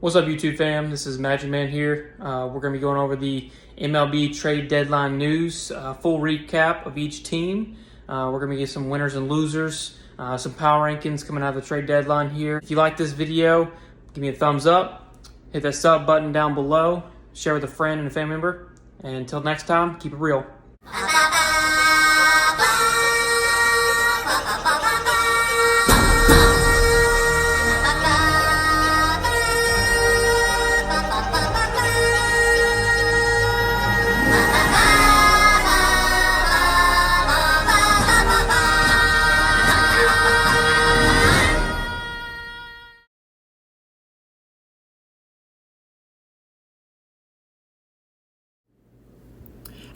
What's up, YouTube fam? This is Magic Man here. We're going to be going over the MLB trade deadline news, full recap of each team. We're going to get some winners and losers, some power rankings coming out of the trade deadline here. If you like this video, give me a thumbs up, hit that sub button down below, share with a friend and a family member, and until next time, keep it real.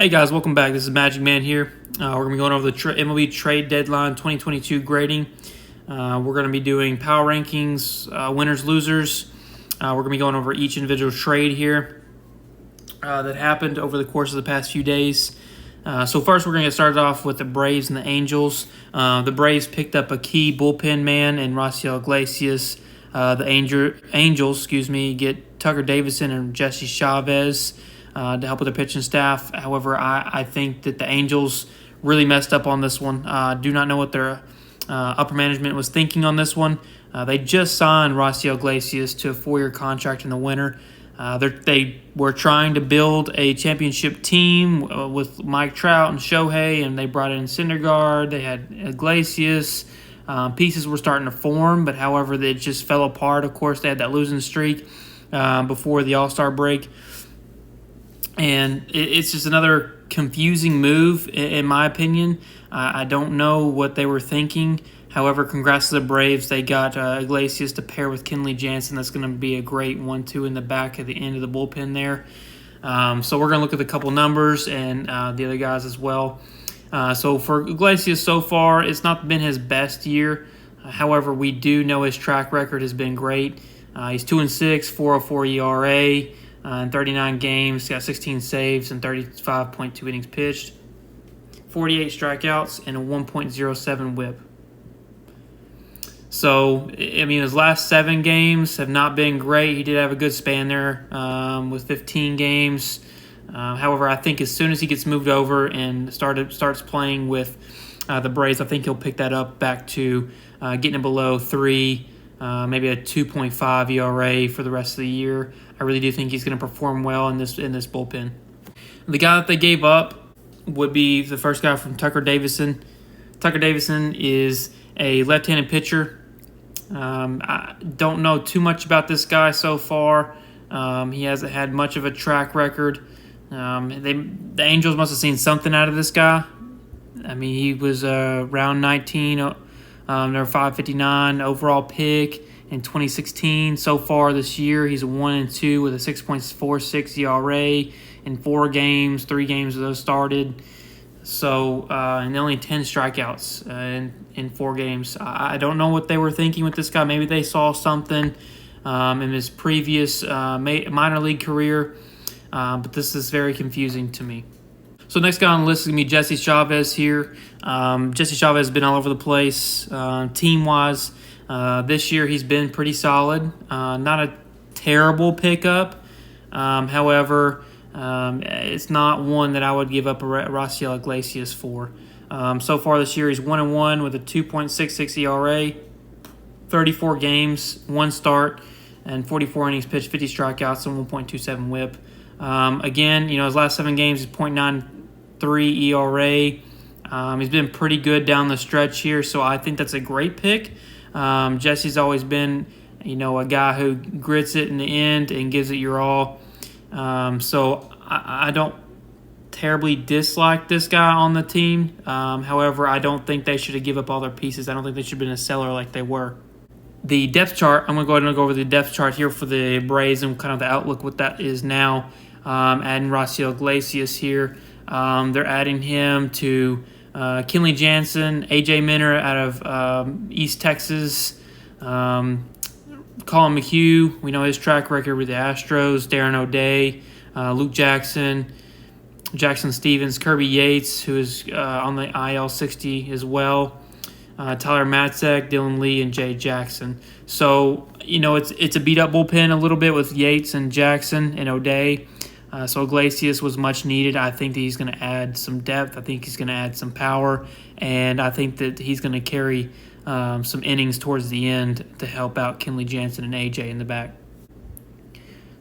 Hey guys, welcome back. This is Magic Man here. We're going to be going over the MLB trade deadline 2022 grading. We're going to be doing power rankings, winners, losers. We're going to be going over each individual trade here that happened over the course of the past few days. So first, we're going to get started off with the Braves and the Angels. The Braves picked up a key bullpen man in Raciel Iglesias. The Angels, get Tucker Davidson and Jesse Chavez to help with their pitching staff. However, I think that the Angels really messed up on this one. Do not know what their upper management was thinking on this one. They just signed Raciel Iglesias to a 4-year contract in the winter. They were trying to build a championship team with Mike Trout and Shohei, and they brought in Syndergaard. They had Iglesias. Pieces were starting to form, but however, they just fell apart. Of course, they had that losing streak before the All-Star break. And it's just another confusing move, in my opinion. I don't know what they were thinking. However, congrats to the Braves. They got Iglesias to pair with Kenley Jansen. That's going to be a great 1-2 in the back at the end of the bullpen there. So we're going to look at a couple numbers and the other guys as well. So for Iglesias so far, it's not been his best year. However, we do know his track record has been great. He's 2-6, 4.04 ERA. In 39 games, got 16 saves and 35.2 innings pitched, 48 strikeouts, and a 1.07 whip. So, I mean, his last 7 games have not been great. He did have a good span there with 15 games. However, I think as soon as he gets moved over and starts playing with the Braves, I think he'll pick that up back to getting it below 3, maybe a 2.5 ERA for the rest of the year. I really do think he's going to perform well in this bullpen. The guy that they gave up would be the first guy from Tucker Davidson. Tucker Davidson is a left-handed pitcher. I don't know too much about this guy so far. He hasn't had much of a track record. The Angels must have seen something out of this guy. I mean, he was round 19, their 559 overall pick in 2016. So far this year, he's a 1-2 with a 6.46 ERA in 4 games. 3 games of those started. So, and only 10 strikeouts in 4 games. I don't know what they were thinking with this guy. Maybe they saw something in his previous minor league career, but this is very confusing to me. So next guy on the list is going to be Jesse Chavez here. Jesse Chavez has been all over the place team-wise. This year he's been pretty solid. Not a terrible pickup. However, it's not one that I would give up a Raciel Iglesias for. So far this year he's 1-1 with a 2.66 ERA, 34 games, 1 start, and 44 innings pitched, 50 strikeouts, and 1.27 whip. Again, his last 7 games is 0.93 ERA. He's been pretty good down the stretch here, so I think that's a great pick. Jesse's always been, a guy who grits it in the end and gives it your all. So I don't terribly dislike this guy on the team. However, I don't think they should have given up all their pieces. I don't think they should have been a seller like they were. The depth chart, I'm going to go ahead and go over the depth chart here for the Braves and kind of the outlook what that is now. Adding Raciel Iglesias here. They're adding him to Kenley Jansen, A.J. Minter out of East Texas, Colin McHugh, we know his track record with the Astros, Darren O'Day, Luke Jackson, Jackson Stevens, Kirby Yates, who is on the IL 60 as well. Tyler Matzek, Dylan Lee, and Jay Jackson. So, it's a beat-up bullpen a little bit with Yates and Jackson and O'Day. So Iglesias was much needed. I think that he's going to add some depth. I think he's going to add some power. And I think that he's going to carry some innings towards the end to help out Kenley Jansen and AJ in the back.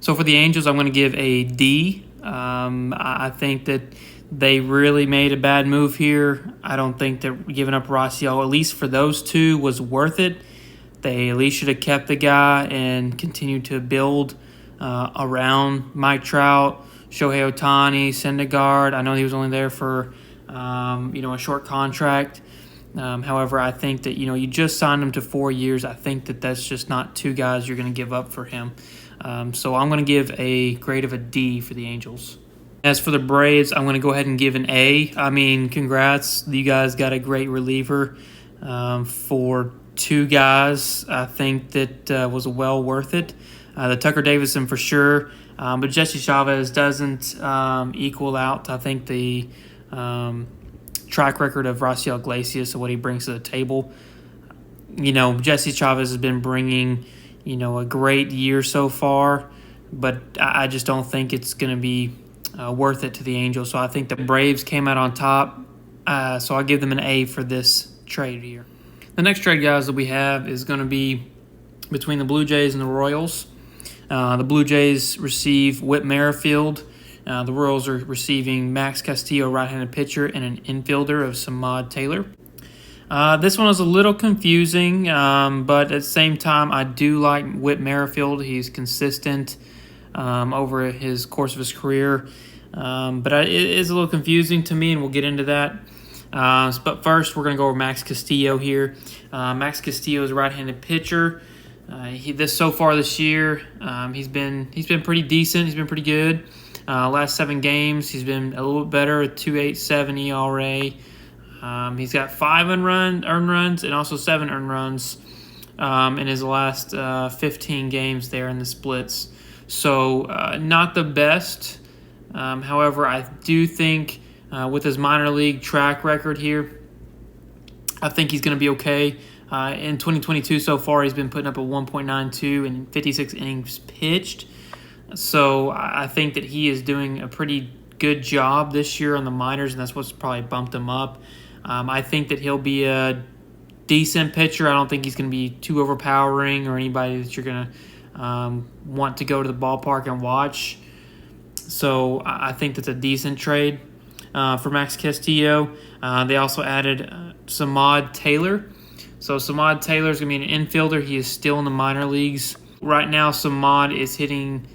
So for the Angels, I'm going to give a D. I think that they really made a bad move here. I don't think that giving up Rossiel, at least for those two, was worth it. They at least should have kept the guy and continued to build around Mike Trout, Shohei Ohtani, Syndergaard. I know he was only there for a short contract. However, I think that you just signed him to 4 years. I think that that's just not two guys you're going to give up for him. So I'm going to give a grade of a D for the Angels. As for the Braves, I'm going to go ahead and give an A. I mean, congrats. You guys got a great reliever for two guys. I think that was well worth it. The Tucker Davidson for sure. But Jesse Chavez doesn't equal out, I think, the track record of Rossiel Iglesias and what he brings to the table. Jesse Chavez has been bringing, a great year so far, but I just don't think it's going to be worth it to the Angels. So I think the Braves came out on top. So I'll give them an A for this trade here. The next trade, guys, that we have is going to be between the Blue Jays and the Royals. The Blue Jays receive Whit Merrifield. The Royals are receiving Max Castillo, right-handed pitcher, and an infielder of Samad Taylor. This one was a little confusing, but at the same time, I do like Whit Merrifield. He's consistent over his course of his career. But it is a little confusing to me, and we'll get into that. But first, we're going to go over Max Castillo here. Max Castillo is a right-handed pitcher. So far this year, he's been pretty decent. He's been pretty good. Last 7 games, he's been a little bit better, a 2.87 ERA. He's got 5 earned runs and also 7 earned runs in his last 15 games there in the splits. So not the best. However, I do think with his minor league track record here, I think he's going to be okay. In 2022 so far, he's been putting up a 1.92 in 56 innings pitched. So I think that he is doing a pretty good job this year on the minors, and that's what's probably bumped him up. I think that he'll be a decent pitcher. I don't think he's going to be too overpowering or anybody that you're going to want to go to the ballpark and watch. So I think that's a decent trade for Max Castillo. They also added Samad Taylor. So Samad Taylor is going to be an infielder. He is still in the minor leagues. Right now, Samad is hitting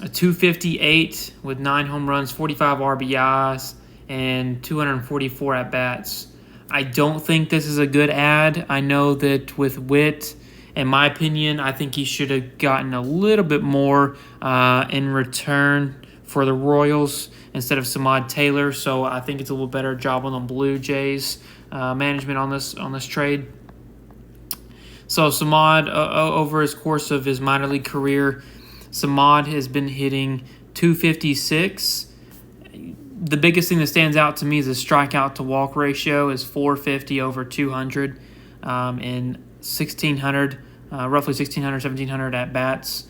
a 258 with 9 home runs, 45 RBIs, and 244 at-bats. I don't think this is a good ad. I know that with Witt, in my opinion, I think he should have gotten a little bit more in return for the Royals instead of Samad Taylor. So I think it's a little better job on the Blue Jays management on this trade. So Samad, over his course of his minor league career, Samad has been hitting 256. The biggest thing that stands out to me is his strikeout to walk ratio is 450 over 200 in 1,600, roughly 1,600, 1,700 at bats.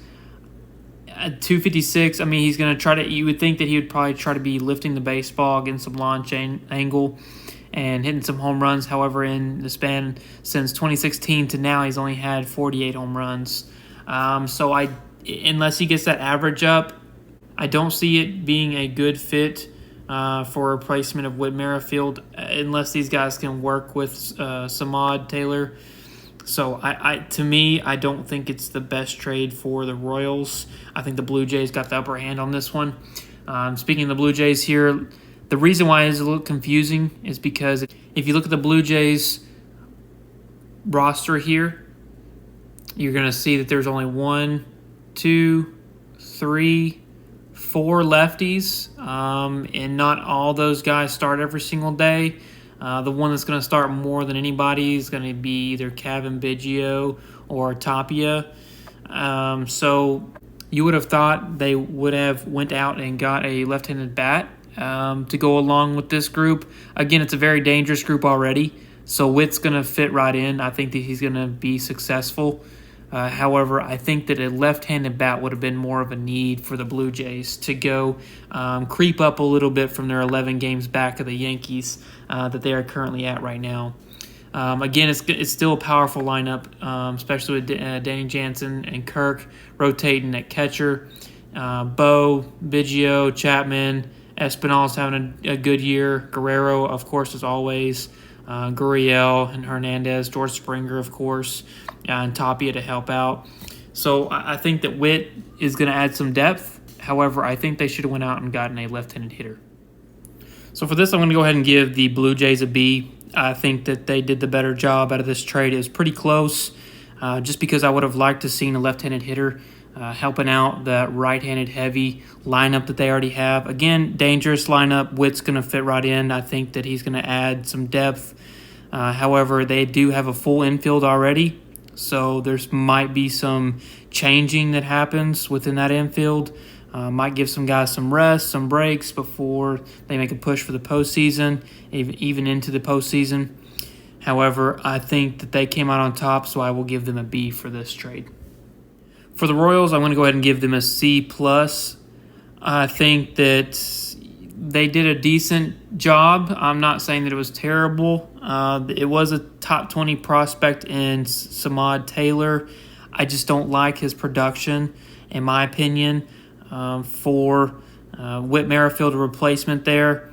At 256, I mean, he's going to try to, you would think that he would probably try to be lifting the baseball, getting some launch angle, and hitting some home runs. However, in the span since 2016 to now, he's only had 48 home runs. So unless he gets that average up, I don't see it being a good fit for a replacement of Whit Merrifield unless these guys can work with Samad Taylor. So to me, I don't think it's the best trade for the Royals. I think the Blue Jays got the upper hand on this one. Speaking of the Blue Jays here, the reason why it's a little confusing is because if you look at the Blue Jays roster here, you're going to see that there's only 1, 2, 3, 4 lefties, and not all those guys start every single day. The one that's going to start more than anybody is going to be either Kevin Biggio or Tapia. So you would have thought they would have went out and got a left-handed bat to go along with this group. Again, it's a very dangerous group already. So Witt's going to fit right in. I think that he's going to be successful. However, I think that a left-handed bat would have been more of a need for the Blue Jays to go creep up a little bit from their 11 games back of the Yankees that they are currently at right now. Again, it's still a powerful lineup, especially with Danny Jansen and Kirk rotating at catcher. Bo, Biggio, Chapman, Espinal's having a good year. Guerrero, of course, as always. Gurriel and Hernandez, George Springer, of course, and Tapia to help out. So I think that Witt is going to add some depth. However, I think they should have went out and gotten a left-handed hitter. So for this, I'm going to go ahead and give the Blue Jays a B. I think that they did the better job out of this trade. It was pretty close, just because I would have liked to seen a left-handed hitter helping out that right-handed heavy lineup that they already have. Again, dangerous lineup. Witt's going to fit right in. I think that he's going to add some depth. However, they do have a full infield already, so there's might be some changing that happens within that infield. Might give some guys some rest, some breaks before they make a push for the postseason, even into the postseason. However, I think that they came out on top, so I will give them a B for this trade. For the Royals, I'm going to go ahead and give them a C+. I think that they did a decent job. I'm not saying that it was terrible. It was a top 20 prospect in Samad Taylor. I just don't like his production, in my opinion, for Whit Merrifield, a replacement there.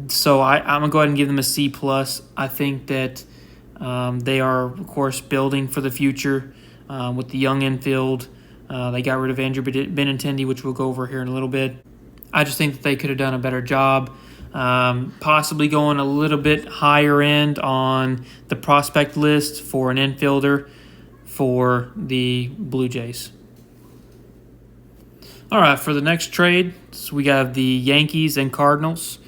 So I'm going to go ahead and give them a C+. I think that they are, of course, building for the future with the young infield. They got rid of Andrew Benintendi, which we'll go over here in a little bit. I just think that they could have done a better job, possibly going a little bit higher end on the prospect list for an infielder for the Blue Jays. All right, for the next trade, so we got the Yankees and Cardinals.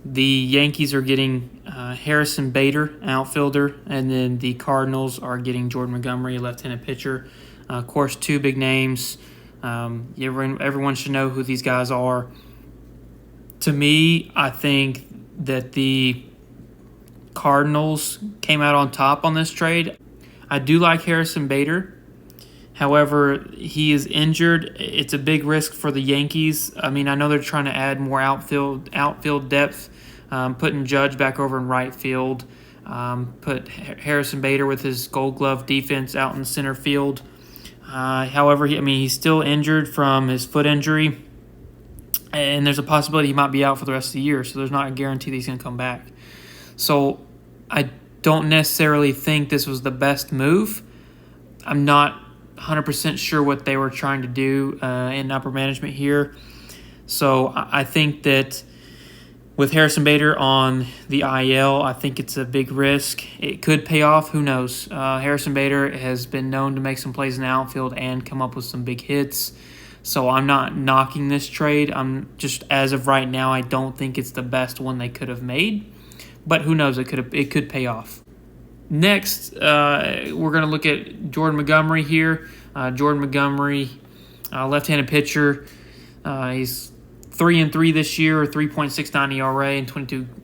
The Yankees are getting Harrison Bader, outfielder, and then the Cardinals are getting Jordan Montgomery, a left-handed pitcher. Of course, two big names. Everyone should know who these guys are. To me, I think that the Cardinals came out on top on this trade. I do like Harrison Bader. However, he is injured. It's a big risk for the Yankees. I mean, I know they're trying to add more outfield depth, putting Judge back over in right field, put Harrison Bader with his Gold Glove defense out in center field. However, he's still injured from his foot injury, and there's a possibility he might be out for the rest of the year, so there's not a guarantee that he's going to come back. So I don't necessarily think this was the best move. I'm not 100% sure what they were trying to do in upper management here. So I think that with Harrison Bader on the IL, I think it's a big risk. It could pay off. Who knows? Harrison Bader has been known to make some plays in the outfield and come up with some big hits. So I'm not knocking this trade. I'm just, as of right now, I don't think it's the best one they could have made. But who knows? It could pay off. Next, we're going to look at Jordan Montgomery here. Jordan Montgomery, left-handed pitcher. He's 3-3 this year, 3.69 ERA in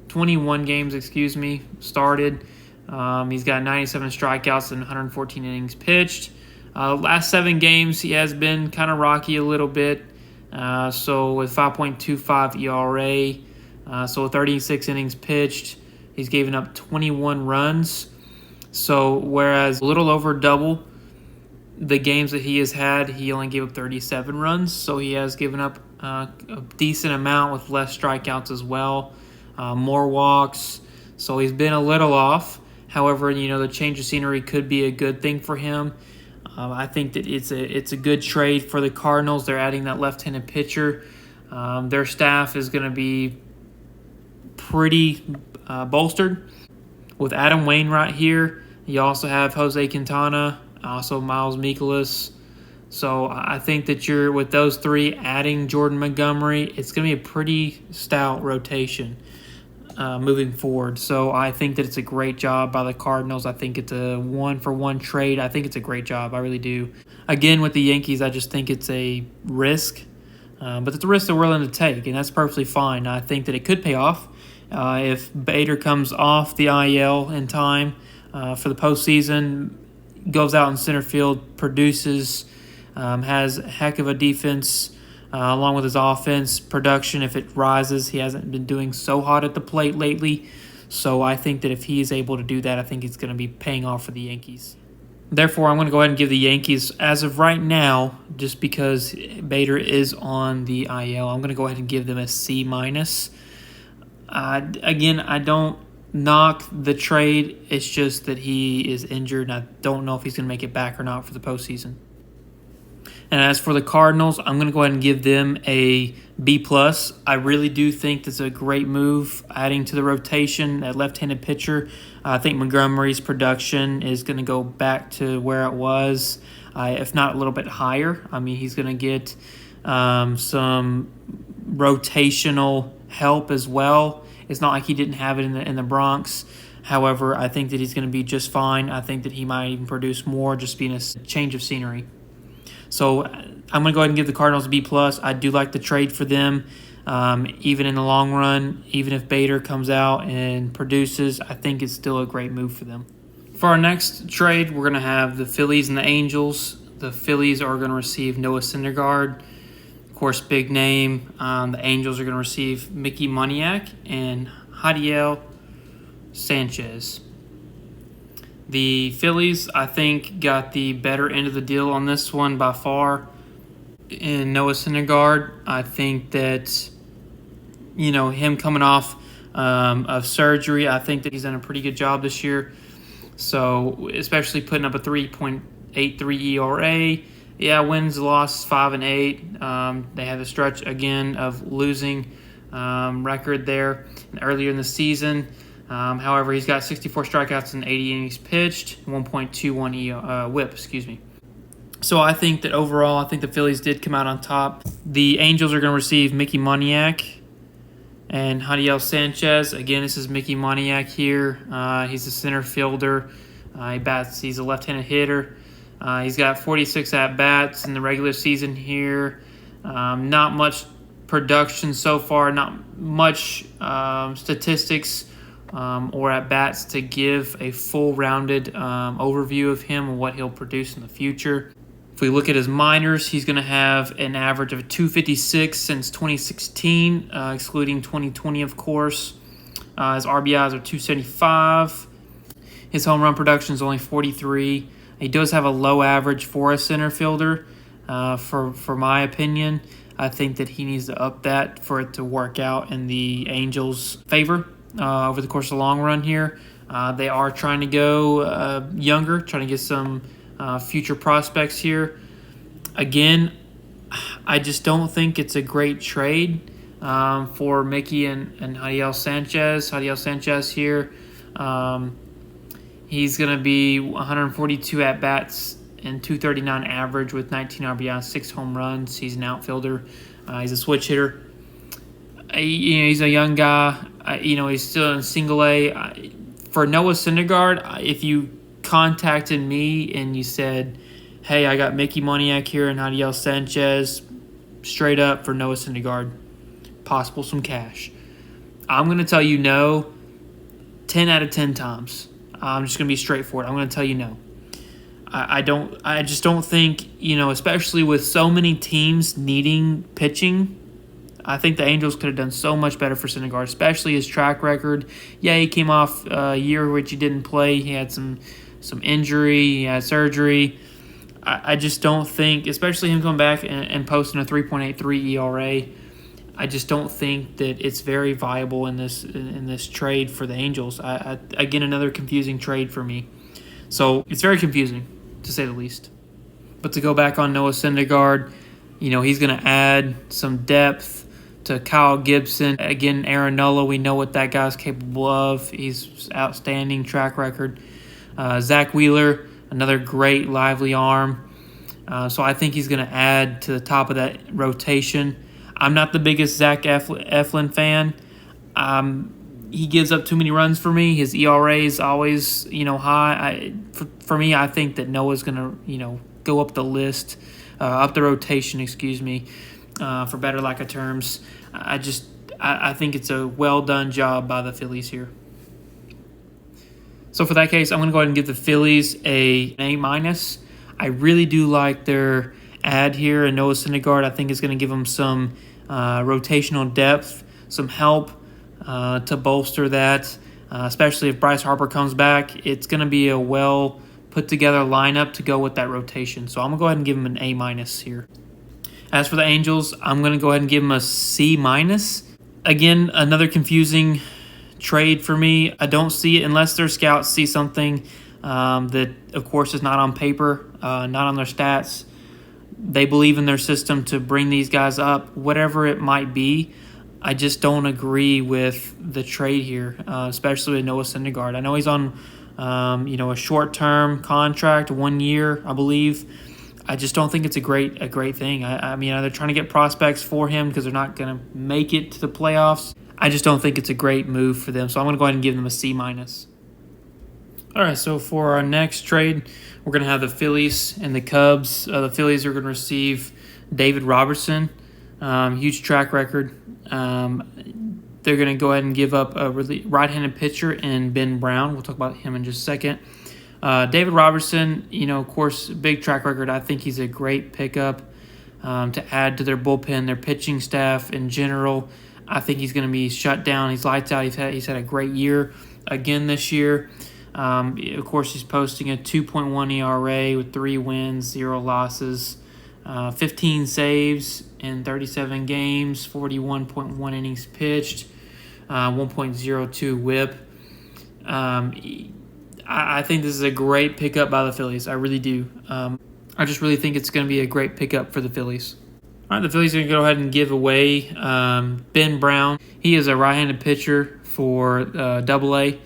21 games, started. He's got 97 strikeouts and 114 innings pitched. Last 7 games, he has been kind of rocky a little bit. So with 5.25 ERA, so 36 innings pitched, he's given up 21 runs. So whereas a little over double the games that he has had, he only gave up 37 runs. So he has given up a decent amount with less strikeouts as well, more walks. So he's been a little off. However, the change of scenery could be a good thing for him. I think that it's a good trade for the Cardinals. They're adding that left-handed pitcher. Their staff is going to be pretty bolstered with Adam Wainwright here. You also have Jose Quintana, also Miles Mikolas. So I think that you're, with those three, adding Jordan Montgomery, it's going to be a pretty stout rotation moving forward. So I think that it's a great job by the Cardinals. I think it's a one-for-one trade. I think it's a great job. I really do. Again, with the Yankees, I just think it's a risk. But it's a risk they're willing to take, and that's perfectly fine. I think that it could pay off. If Bader comes off the IL in time for the postseason, goes out in center field, produces, has a heck of a defense, along with his offense production. If it rises, he hasn't been doing so hot at the plate lately. So I think that if he is able to do that, I think it's going to be paying off for the Yankees. Therefore, I'm going to go ahead and give the Yankees, as of right now, just because Bader is on the IL, I'm going to go ahead and give them a C-. Again, I don't knock the trade. It's just that he is injured, and I don't know if he's going to make it back or not for the postseason. And as for the Cardinals, I'm going to go ahead and give them a B+. I really do think that's a great move, adding to the rotation, that left-handed pitcher. I think Montgomery's production is going to go back to where it was, if not a little bit higher. I mean, he's going to get some rotational help as well. It's not like he didn't have it in the Bronx. However, I think that he's going to be just fine. I think that he might even produce more, just being a change of scenery. So I'm going to go ahead and give the Cardinals a B+. I do like the trade for them. Even in the long run, even if Bader comes out and produces, I think it's still a great move for them. For our next trade, we're going to have the Phillies and the Angels. The Phillies are going to receive Noah Syndergaard, of course, big name. The Angels are going to receive Mickey Moniak and Jadiel Sanchez. The Phillies, I think, got the better end of the deal on this one by far. In Noah Syndergaard, I think that, him coming off of surgery, I think that he's done a pretty good job this year. So, especially putting up a 3.83 ERA. Yeah, wins, losses, 5-8. They had a stretch, again, of losing record there earlier in the season. However, he's got 64 strikeouts and 80 innings pitched, 1.21 whip, So I think that overall, I think the Phillies did come out on top. The Angels are going to receive Mickey Moniak and Jadiel Sanchez. Again, this is Mickey Moniak here. He's a center fielder. He's a left-handed hitter. He's got 46 at-bats in the regular season here. Not much production so far, not much statistics or at-bats to give a full-rounded overview of him and what he'll produce in the future. If we look at his minors, he's going to have an average of 256 since 2016, excluding 2020, of course. His RBIs are 275. His home run production is only 43. He does have a low average for a center fielder, for my opinion. I think that he needs to up that for it to work out in the Angels' favor over the course of the long run here. They are trying to go younger, trying to get some future prospects here. Again, I just don't think it's a great trade for Mickey and Jadiel Sanchez. Jadiel Sanchez here, he's going to be 142 at-bats and 239 average with 19 RBIs, 6 home runs. He's an outfielder. He's a switch hitter. He's a young guy. He's still in single A. For Noah Syndergaard, if you contacted me and you said, hey, I got Mickey Moniak here and Jadiel Sanchez, straight up for Noah Syndergaard, possible some cash, I'm going to tell you no 10 out of 10 times. I'm just going to be straightforward. I'm going to tell you no. I just don't think, especially with so many teams needing pitching, I think the Angels could have done so much better for Syndergaard, especially his track record. Yeah, he came off a year which he didn't play. He had some injury. He had surgery. I just don't think, especially him coming back and posting a 3.83 ERA, I just don't think that it's very viable in this trade for the Angels. Again, another confusing trade for me. So it's very confusing, to say the least. But to go back on Noah Syndergaard, he's going to add some depth to Kyle Gibson. Again, Aaron Nola, we know what that guy's capable of. He's outstanding track record. Zach Wheeler, another great lively arm. So I think he's going to add to the top of that rotation. I'm not the biggest Zach Eflin fan. He gives up too many runs for me. His ERA is always, high. For me, I think that Noah's going to, go up the list, up the rotation, for better lack of terms. I I think it's a well done job by the Phillies here. So for that case, I'm going to go ahead and give the Phillies an A-. I really do like their add here, and Noah Syndergaard I think is going to give them some rotational depth, some help to bolster that, especially if Bryce Harper comes back. It's going to be a well put together lineup to go with that rotation. So I'm going to go ahead and give them an A- here. As for the Angels, I'm going to go ahead and give them a C-. Again, another confusing trade for me. I don't see it unless their scouts see something that, of course, is not on paper, not on their stats. They believe in their system to bring these guys up, whatever it might be. I just don't agree with the trade here, especially with Noah Syndergaard. I know he's on, a short-term contract, 1 year, I believe. I just don't think it's a great thing. I mean, they're trying to get prospects for him because they're not going to make it to the playoffs. I just don't think it's a great move for them, so I'm going to go ahead and give them a C-. All right, so for our next trade, we're going to have the Phillies and the Cubs. The Phillies are going to receive David Robertson, huge track record. They're going to go ahead and give up a right-handed pitcher in Ben Brown. We'll talk about him in just a second. David Robertson, of course, big track record. I think he's a great pickup to add to their bullpen, their pitching staff in general. I think he's going to be shut down. He's lights out. He's had a great year again this year. Of course, he's posting a 2.1 ERA with 3 wins, 0 losses, 15 saves in 37 games, 41.1 innings pitched, 1.02 WHIP. I think this is a great pickup by the Phillies. I really do. I just really think it's going to be a great pickup for the Phillies. All right, the Phillies are going to go ahead and give away Ben Brown. He is a right-handed pitcher for Double-A.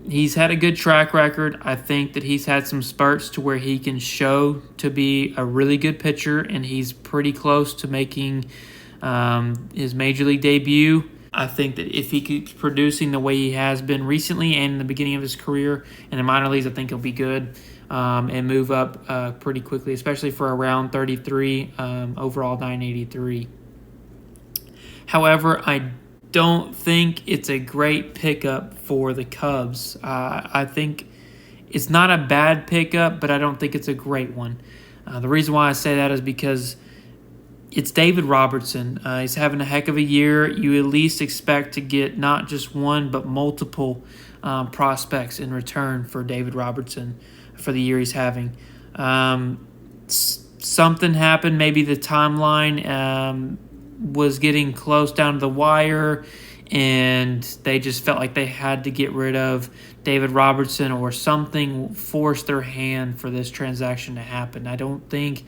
He's had a good track record. I think that he's had some spurts to where he can show to be a really good pitcher, and he's pretty close to making his major league debut. I think that if he keeps producing the way he has been recently and in the beginning of his career in the minor leagues, I think he'll be good and move up pretty quickly, especially for around 33, overall 983. However, I don't think it's a great pickup for the Cubs. I think it's not a bad pickup, but I don't think it's a great one. The reason why I say that is because it's David Robertson. He's having a heck of a year. You at least expect to get not just one, but multiple prospects in return for David Robertson for the year he's having. Something happened. Maybe the timeline was getting close down to the wire, and they just felt like they had to get rid of David Robertson, or something forced their hand for this transaction to happen. I don't think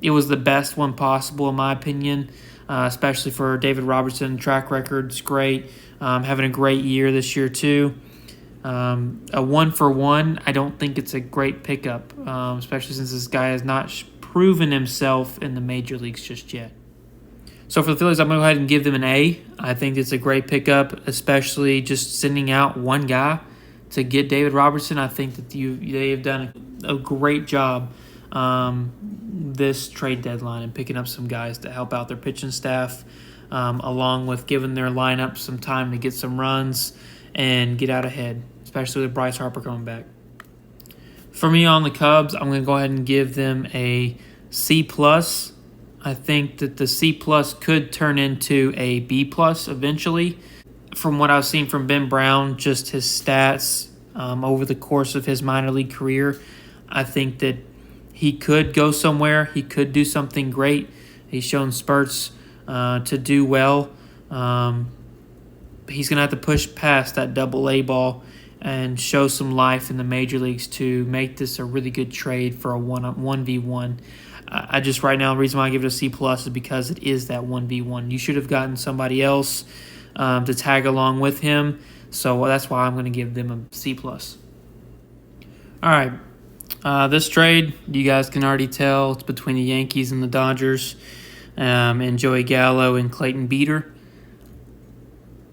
it was the best one possible, in my opinion, especially for David Robertson. Track record's great, having a great year this year too. A 1-for-1, I don't think it's a great pickup, especially since this guy has not proven himself in the major leagues just yet. So for the Phillies, I'm going to go ahead and give them an A. I think it's a great pickup, especially just sending out one guy to get David Robertson. I think that they have done a great job this trade deadline and picking up some guys to help out their pitching staff, along with giving their lineup some time to get some runs and get out ahead, especially with Bryce Harper coming back. For me on the Cubs, I'm going to go ahead and give them a C+. I think that the C+ could turn into a B+ eventually. From what I've seen from Ben Brown, just his stats over the course of his minor league career, I think that he could go somewhere. He could do something great. He's shown spurts to do well. He's going to have to push past that Double-A ball and show some life in the major leagues to make this a really good trade for a 1v1. I just right now, the reason why I give it a C+ is because it is that 1v1. You should have gotten somebody else to tag along with him. So that's why I'm going to give them a C+. All right. This trade, you guys can already tell, it's between the Yankees and the Dodgers, and Joey Gallo and Clayton Beeter.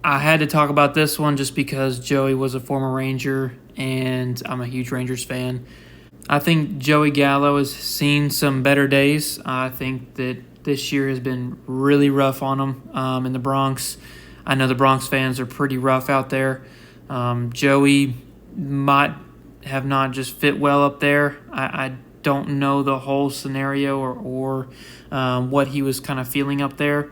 I had to talk about this one just because Joey was a former Ranger, and I'm a huge Rangers fan. I think Joey Gallo has seen some better days. I think that this year has been really rough on him in the Bronx. I know the Bronx fans are pretty rough out there. Joey might have not just fit well up there. I don't know the whole scenario or what he was kind of feeling up there.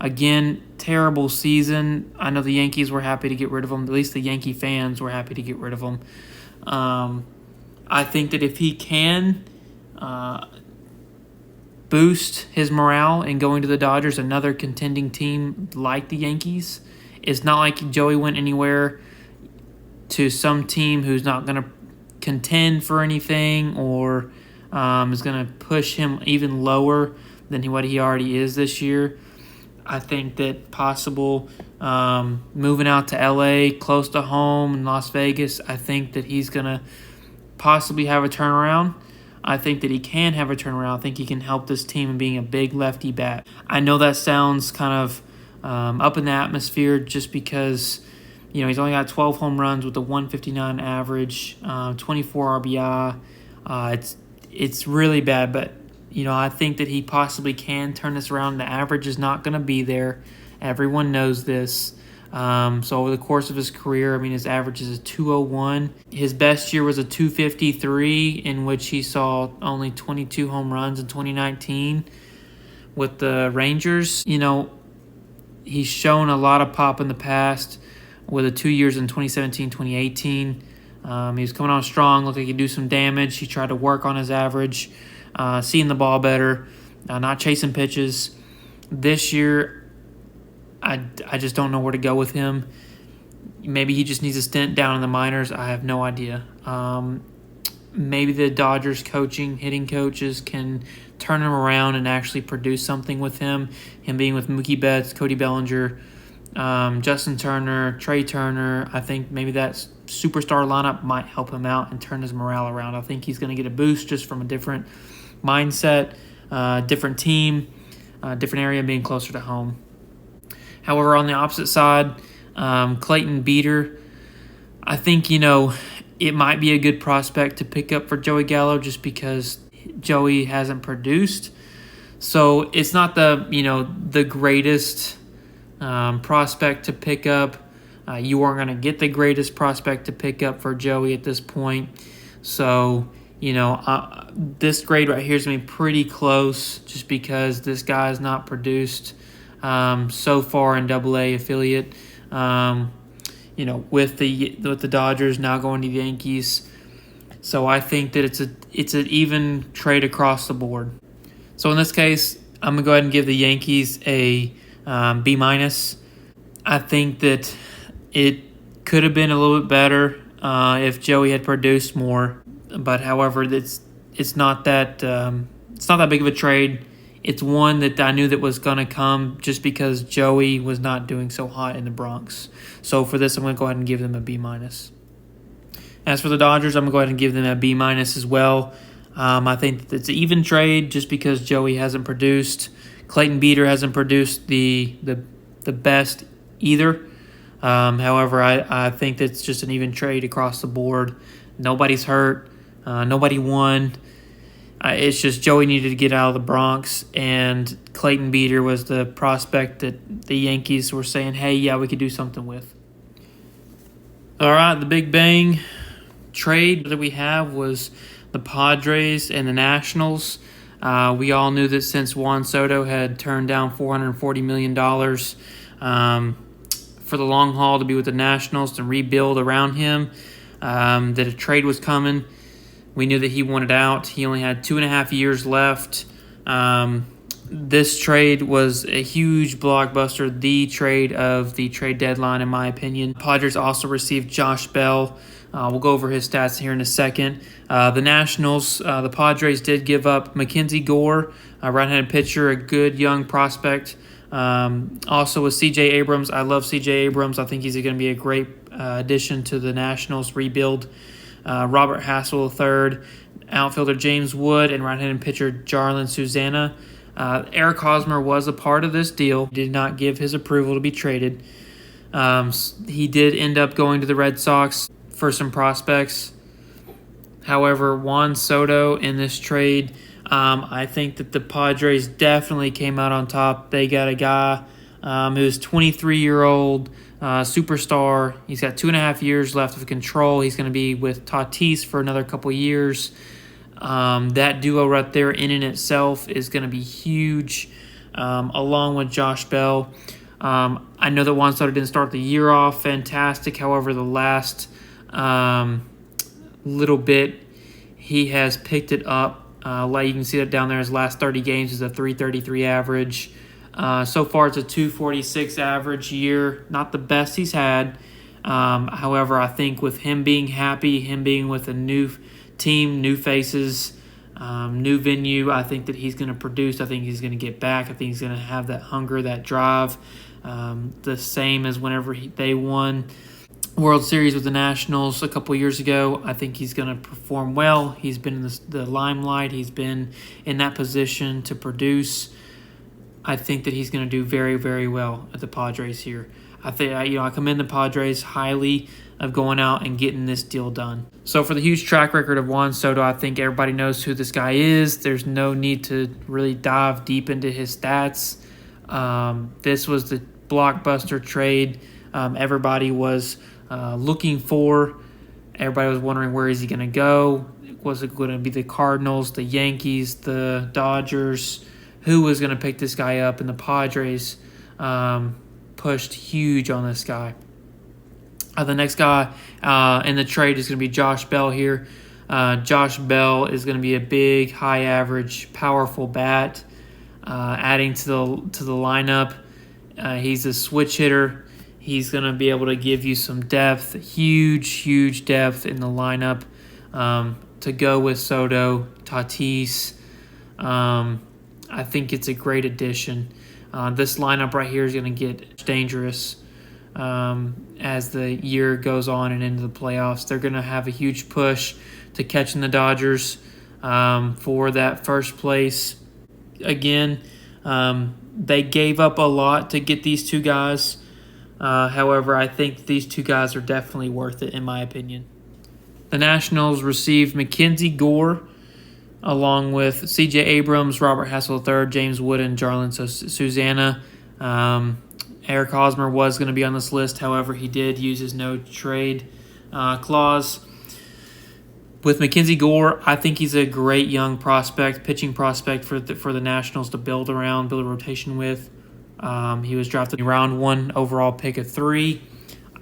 Again, terrible season. I know the Yankees were happy to get rid of him. At least the Yankee fans were happy to get rid of him. I think that if he can boost his morale in going to the Dodgers, another contending team like the Yankees, it's not like Joey went anywhere to some team who's not going to contend for anything or is going to push him even lower than what he already is this year. I think that possible moving out to LA, close to home in Las Vegas, I think that he's going to possibly have a turnaround. I think that he can have a turnaround. I think he can help this team in being a big lefty bat. I know that sounds kind of up in the atmosphere just because, he's only got 12 home runs with a 159 average, 24 RBI. It's really bad, but I think that he possibly can turn this around. The average is not going to be there. Everyone knows this. So over the course of his career, his average is a 201. His best year was a 253, in which he saw only 22 home runs in 2019 with the Rangers. He's shown a lot of pop in the past with the 2 years in 2017, 2018. He was coming on strong, looked like he could do some damage. He tried to work on his average. Seeing the ball better, not chasing pitches. This year, I just don't know where to go with him. Maybe he just needs a stint down in the minors. I have no idea. Maybe the Dodgers hitting coaches can turn him around and actually produce something with him. Him being with Mookie Betts, Cody Bellinger, Justin Turner, Trey Turner. I think maybe that superstar lineup might help him out and turn his morale around. I think he's going to get a boost just from a different mindset, different team, different area, being closer to home. However, on the opposite side, Clayton Beeter, I think, it might be a good prospect to pick up for Joey Gallo just because Joey hasn't produced. So it's not the greatest prospect to pick up. You aren't going to get the greatest prospect to pick up for Joey at this point. So, this grade right here is going to be pretty close just because this guy has not produced so far in AA affiliate. With the Dodgers now going to the Yankees. So I think that it's an even trade across the board. So in this case, I'm going to go ahead and give the Yankees a B-. I think that it could have been a little bit better if Joey had produced more. But however, it's not that big of a trade. It's one that I knew that was going to come just because Joey was not doing so hot in the Bronx. So for this, I'm going to go ahead and give them a B-. As for the Dodgers, I'm going to go ahead and give them a B- as well. I think that it's an even trade just because Joey hasn't produced. Clayton Beeter hasn't produced the best either. However, I think that's just an even trade across the board. Nobody's hurt. Nobody won. It's just Joey needed to get out of the Bronx, and Clayton Beeter was the prospect that the Yankees were saying, hey, yeah, we could do something with. All right, the big bang trade that we have was the Padres and the Nationals. We all knew that since Juan Soto had turned down $440 million for the long haul to be with the Nationals to rebuild around him, that a trade was coming. We knew that he wanted out. He only had 2.5 years left. This trade was a huge blockbuster, the trade of the trade deadline, in my opinion. Padres also received Josh Bell. We'll go over his stats here in a second. The Nationals, the Padres did give up Mackenzie Gore, a right-handed pitcher, a good young prospect. Also with C.J. Abrams. I love C.J. Abrams. I think he's going to be a great addition to the Nationals rebuild. Robert Hassel III, outfielder James Wood, and right-handed pitcher Jarlin Susana. Eric Hosmer was a part of this deal. He did not give his approval to be traded. He did end up going to the Red Sox for some prospects. However, Juan Soto in this trade, I think that the Padres definitely came out on top. They got a guy who's 23-year-old superstar. He's got 2.5 years left of control. He's going to be with Tatis for another couple years. That duo right there in and itself is going to be huge, along with Josh Bell. I know that Juan Soto didn't start the year off fantastic. However, the last little bit, he has picked it up. Like you can see that down there, his last 30 games is a 333 average. So far, it's a 246 average year. Not the best he's had. However, I think with him being happy, him being with a new team, new faces, new venue, I think that he's going to produce. I think he's going to get back. I think he's going to have that hunger, that drive, the same as whenever they won World Series with the Nationals a couple years ago. I think he's going to perform well. He's been in the limelight. He's been in that position to produce. I think that he's going to do very, very well at the Padres here. I commend the Padres highly of going out and getting this deal done. So for the huge track record of Juan Soto, I think everybody knows who this guy is. There's no need to really dive deep into his stats. This was the blockbuster trade everybody was looking for. Everybody was wondering, where is he going to go? Was it going to be the Cardinals, the Yankees, the Dodgers? Who was going to pick this guy up? And the Padres pushed huge on this guy. The next guy in the trade is going to be Josh Bell here. Josh Bell is going to be a big, high average, powerful bat, adding to the lineup. He's a switch hitter. He's going to be able to give you some depth, huge depth in the lineup to go with Soto, Tatis. I think it's a great addition. This lineup right here is going to get dangerous as the year goes on and into the playoffs. They're going to have a huge push to catching the Dodgers for that first place. Again, they gave up a lot to get these two guys. However, I think these two guys are definitely worth it, in my opinion. The Nationals received Mackenzie Gore, along with C.J. Abrams, Robert Hassel III, James Wood, and Jarlin Susana. Eric Hosmer was going to be on this list. However, he did use his no-trade clause. With Mackenzie Gore, I think he's a great young prospect, pitching prospect for the Nationals to build a rotation with. He was drafted round 1 overall pick of 3.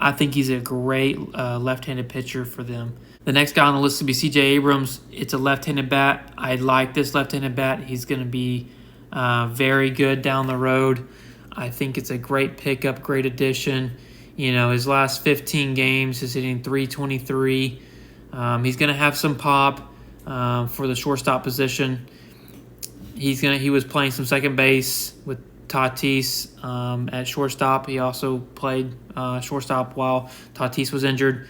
I think he's a great left-handed pitcher for them. The next guy on the list would be C.J. Abrams. It's a left-handed bat. I like this left-handed bat. He's going to be very good down the road. I think it's a great pickup, great addition. His last 15 games is hitting .323. He's going to have some pop for the shortstop position. He was playing some second base with Tatis at shortstop. He also played shortstop while Tatis was injured.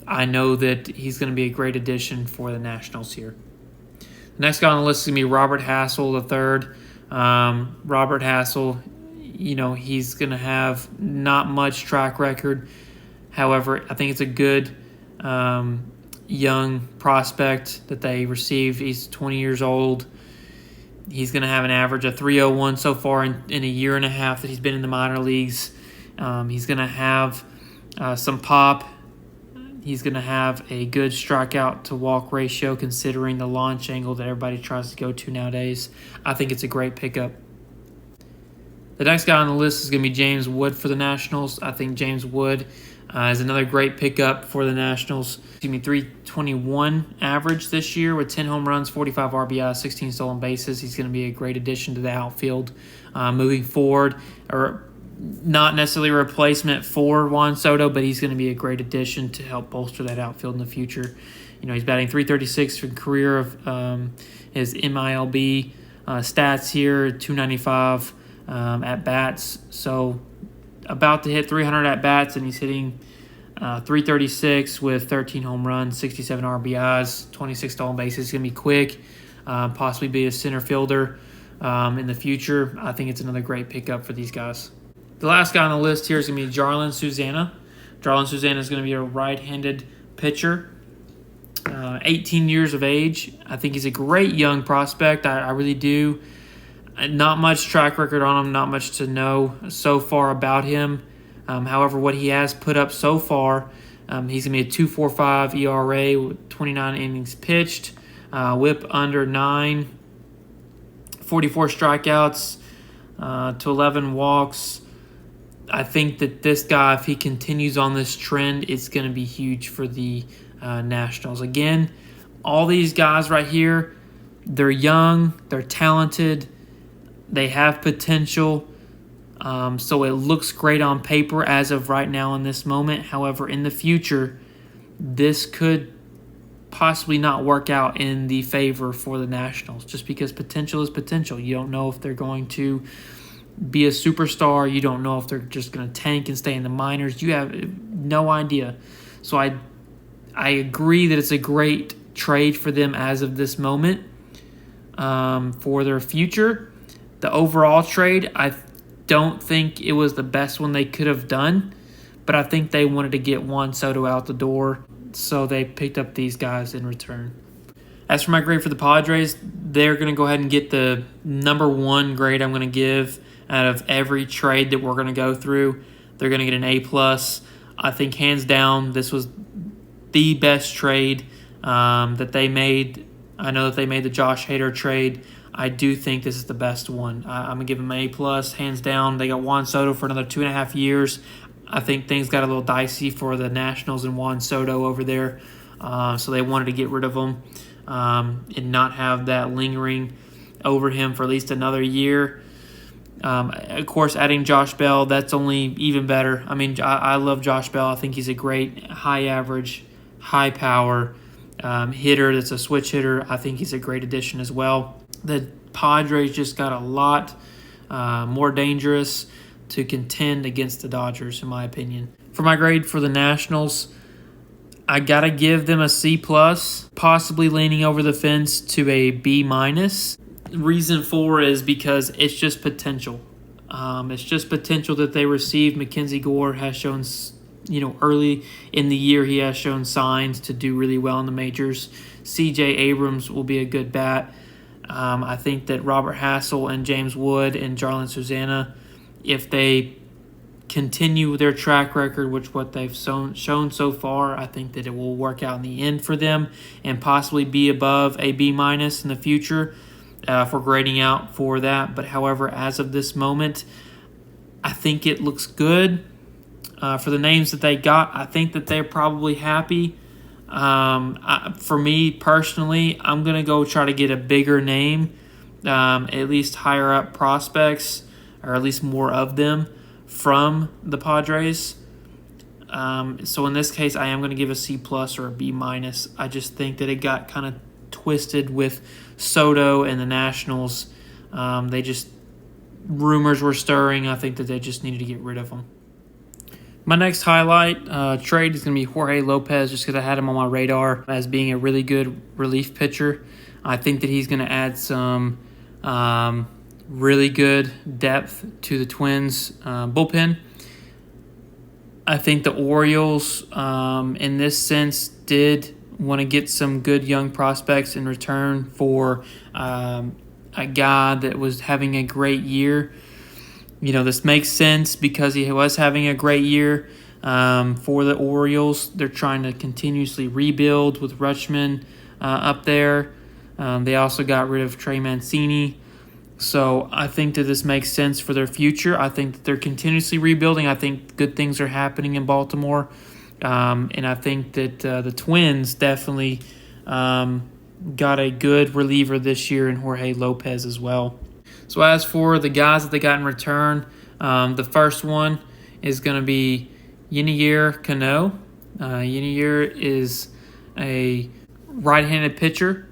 I know that he's going to be a great addition for the Nationals here. The next guy on the list is going to be Robert Hassel III. Robert Hassel, he's going to have not much track record. However, I think it's a good young prospect that they received. He's 20 years old. He's going to have an average of .301 so far in a year and a half that he's been in the minor leagues. He's going to have some pop. He's going to have a good strikeout to walk ratio considering the launch angle that everybody tries to go to nowadays. I think it's a great pickup. The next guy on the list is going to be James Wood for the Nationals. I think James Wood is another great pickup for the Nationals. .321 average this year with 10 home runs, 45 RBIs, 16 stolen bases. He's going to be a great addition to the outfield moving forward. Or not necessarily a replacement for Juan Soto, but he's going to be a great addition to help bolster that outfield in the future. He's batting .336 for the career of his MLB stats here, 295 at bats. So about to hit 300 at bats, and he's hitting .336 with 13 home runs, 67 RBIs, 26 stolen bases. He's going to be quick, possibly be a center fielder in the future. I think it's another great pickup for these guys. The last guy on the list here is going to be Jarlin Susana. Jarlin Susana is going to be a right-handed pitcher. 18 years of age. I think he's a great young prospect. I really do. Not much track record on him, not much to know so far about him. However, what he has put up so far, he's going to be a 2.45 ERA with 29 innings pitched, whip under 9, 44 strikeouts to 11 walks. I think that this guy, if he continues on this trend, it's going to be huge for the Nationals. Again, all these guys right here, they're young, they're talented, they have potential. So it looks great on paper as of right now in this moment. However, in the future, this could possibly not work out in the favor for the Nationals, just because potential is potential. You don't know if they're going to be a superstar. You don't know if they're just going to tank and stay in the minors. You have no idea. So I agree that it's a great trade for them as of this moment. For their future, the overall trade, I don't think it was the best one they could have done, but I think they wanted to get Juan Soto out the door, so they picked up these guys in return. As for my grade for the Padres, they're going to go ahead and get the number one grade I'm going to give out of every trade that we're going to go through. They're going to get an A+. I think hands down this was the best trade that they made. I know that they made the Josh Hader trade. I do think this is the best one. I'm going to give them an A+, hands down. They got Juan Soto for another 2.5 years. I think things got a little dicey for the Nationals and Juan Soto over there, so they wanted to get rid of him and not have that lingering over him for at least another year. Of course, adding Josh Bell, that's only even better. I mean, I love Josh Bell. I think he's a great high average, high power hitter that's a switch hitter. I think he's a great addition as well. The Padres just got a lot more dangerous to contend against the Dodgers, in my opinion. For my grade for the Nationals, I got to give them a C+, possibly leaning over the fence to a B-. Reason for is because it's just potential. It's just potential that they received. Mackenzie Gore has shown, early in the year he has shown signs to do really well in the majors. C.J. Abrams will be a good bat. I think that Robert Hassel and James Wood and Jarlin Susana, if they continue their track record, which what they've shown so far, I think that it will work out in the end for them and possibly be above a B- in the future for grading out for that. But however, as of this moment, I think it looks good. For the names that they got, I think that they're probably happy. For me personally, I'm going to go try to get a bigger name, at least higher up prospects, or at least more of them from the Padres. So in this case, I am going to give a C+ or a B-. I just think that it got kind of twisted with Soto and the Nationals. Rumors were stirring. I think that they just needed to get rid of them. My next highlight trade is going to be Jorge Lopez, just because I had him on my radar as being a really good relief pitcher. I think that he's going to add some really good depth to the Twins' bullpen. I think the Orioles, in this sense, did want to get some good young prospects in return for a guy that was having a great year. This makes sense because he was having a great year for the Orioles. They're trying to continuously rebuild with Rutschman up there. They also got rid of Trey Mancini. So I think that this makes sense for their future. I think that they're continuously rebuilding. I think good things are happening in Baltimore. And I think that the Twins definitely got a good reliever this year in Jorge Lopez as well. So as for the guys that they got in return, the first one is going to be Yennier Cano. Yennier is a right-handed pitcher.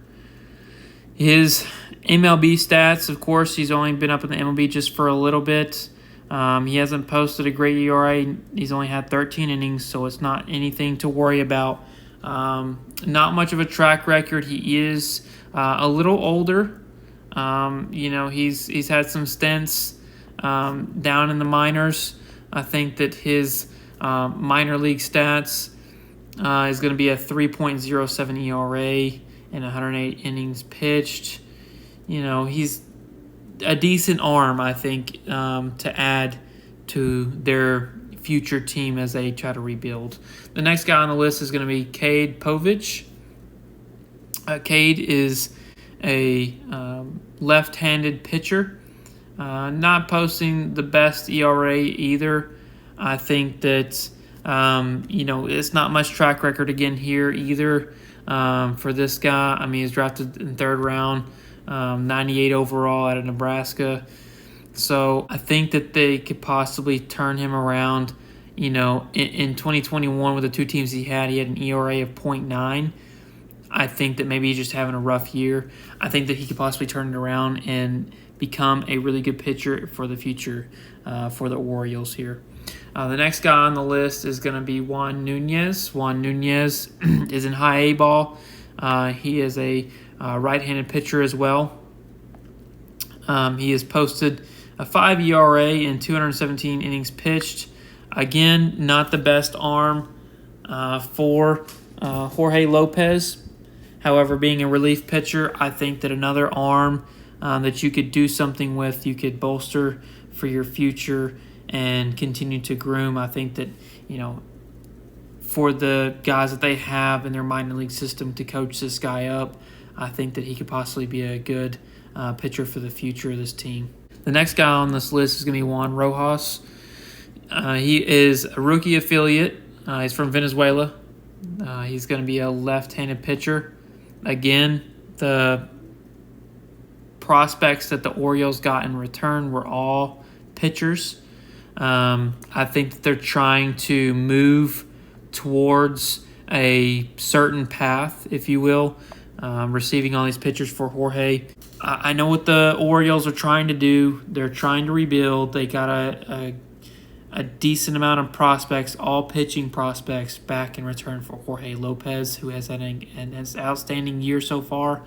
His MLB stats, of course, he's only been up in the MLB just for a little bit. He hasn't posted a great ERA. He's only had 13 innings, so it's not anything to worry about. Not much of a track record. He is a little older. He's had some stints down in the minors. I think that his minor league stats is going to be a 3.07 ERA and 108 innings pitched. He's a decent arm, I think, to add to their future team as they try to rebuild. The next guy on the list is going to be Cade Povich. Cade is a left-handed pitcher, not posting the best ERA either. I think that it's not much track record again here either for this guy. I mean, he's drafted in third round, 98 overall out of Nebraska. So I think that they could possibly turn him around. In 2021 with the two teams he had an ERA of 0.9. I think that maybe he's just having a rough year. I think that he could possibly turn it around and become a really good pitcher for the future for the Orioles here. The next guy on the list is going to be Juan Nunez. Juan Nunez is in high A ball. He is a right-handed pitcher as well. He has posted a 5 ERA and 217 innings pitched. Again, not the best arm for Jorge Lopez. However, being a relief pitcher, I think that another arm that you could do something with, you could bolster for your future and continue to groom. I think that, for the guys that they have in their minor league system to coach this guy up, I think that he could possibly be a good pitcher for the future of this team. The next guy on this list is going to be Juan Rojas. He is a rookie affiliate. He's from Venezuela. He's going to be a left-handed pitcher. Again, the prospects that the Orioles got in return were all pitchers. I think that they're trying to move towards a certain path, if you will, receiving all these pitchers for Jorge. I know what the Orioles are trying to do. They're trying to rebuild. They got a decent amount of prospects, all pitching prospects, back in return for Jorge Lopez, who has had an outstanding year so far.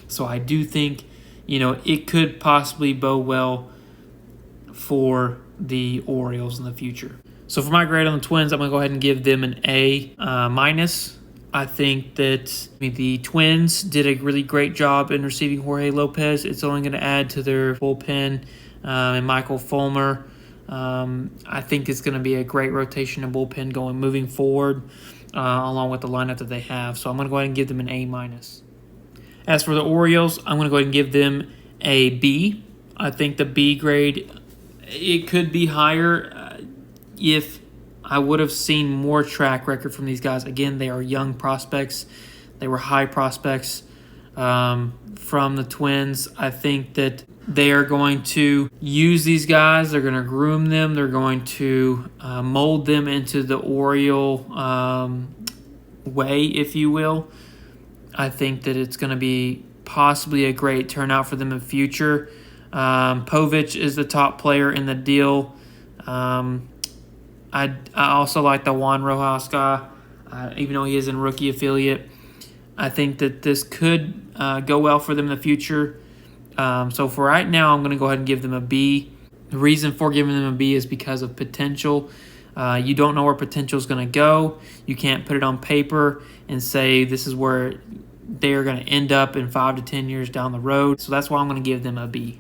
So I do think, it could possibly bode well for the Orioles in the future. So for my grade on the Twins, I'm going to go ahead and give them an A minus. I think that the Twins did a really great job in receiving Jorge Lopez. It's only going to add to their bullpen and Michael Fulmer. I think it's going to be a great rotation of bullpen moving forward, along with the lineup that they have. So I'm going to go ahead and give them an A minus. As for the Orioles, I'm going to go ahead and give them a B. I think the B grade, it could be higher if I would have seen more track record from these guys. Again, they are young prospects. They were high prospects from the Twins. I think that they are going to use these guys. They're going to groom them. They're going to mold them into the Oriole way, if you will. I think that it's going to be possibly a great turnout for them in the future. Povich is the top player in the deal. I also like the Juan Rojas guy, even though he is in rookie affiliate. I think that this could go well for them in the future. So for right now, I'm going to go ahead and give them a B. The reason for giving them a B is because of potential. You don't know where potential is going to go. You can't put it on paper and say this is where they are going to end up in 5 to 10 years down the road. So that's why I'm going to give them a B.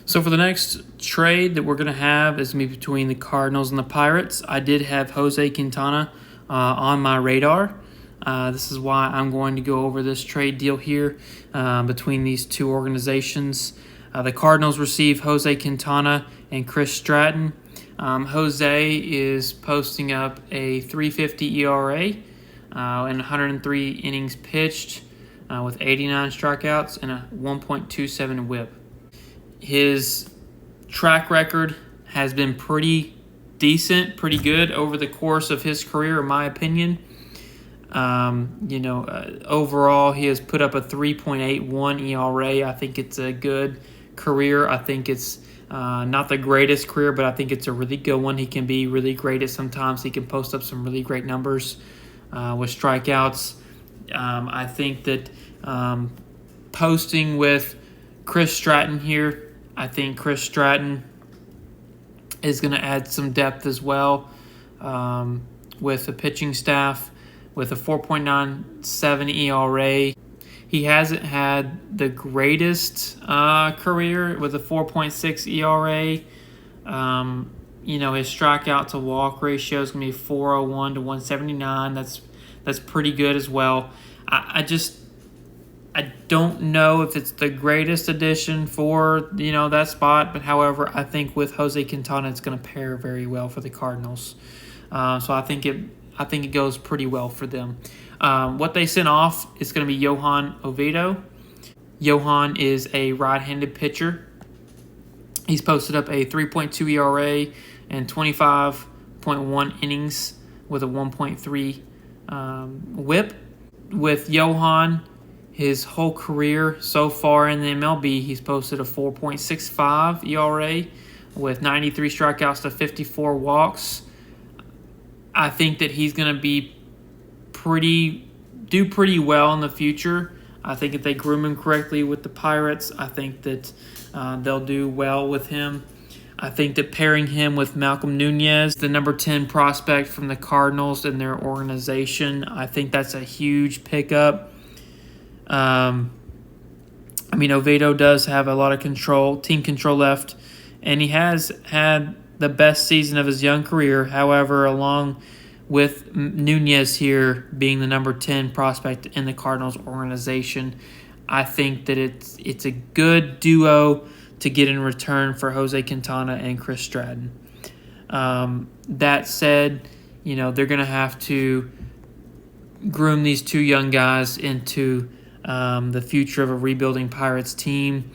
So for the next trade that we're going to have is going to be between the Cardinals and the Pirates. I did have Jose Quintana on my radar. This is why I'm going to go over this trade deal here between these two organizations. The Cardinals receive Jose Quintana and Chris Stratton. Jose is posting up a 3.50 ERA and 103 innings pitched with 89 strikeouts and a 1.27 WHIP. His track record has been pretty decent, pretty good over the course of his career, in my opinion. Overall, he has put up a 3.81 ERA. I think it's a good career. I think it's not the greatest career, but I think it's a really good one. He can be really great at sometimes. He can post up some really great numbers with strikeouts. I think that posting with Chris Stratton here, I think Chris Stratton is going to add some depth as well with the pitching staff with a 4.97 ERA. He hasn't had the greatest career with a 4.6 ERA. His strikeout to walk ratio is going to be 401 to 179. That's pretty good as well. I don't know if it's the greatest addition for that spot, but however, I think with Jose Quintana, it's going to pair very well for the Cardinals. So I think it goes pretty well for them. What they sent off is going to be Johan Oviedo. Johan is a right-handed pitcher. He's posted up a 3.2 ERA and 25.1 innings with a 1.3 WHIP. With Johan, his whole career so far in the MLB, he's posted a 4.65 ERA with 93 strikeouts to 54 walks. I think that he's going to be do pretty well in the future. I think if they groom him correctly with the Pirates, I think that they'll do well with him. I think that pairing him with Malcolm Nunez, the number 10 prospect from the Cardinals in their organization, I think that's a huge pickup. Oviedo does have a lot of team control left, and he has had the best season of his young career. However, along with Nunez here being the number 10 prospect in the Cardinals organization, I think that it's a good duo to get in return for Jose Quintana and Chris Stratton. That said, they're going to have to groom these two young guys into the future of a rebuilding Pirates team.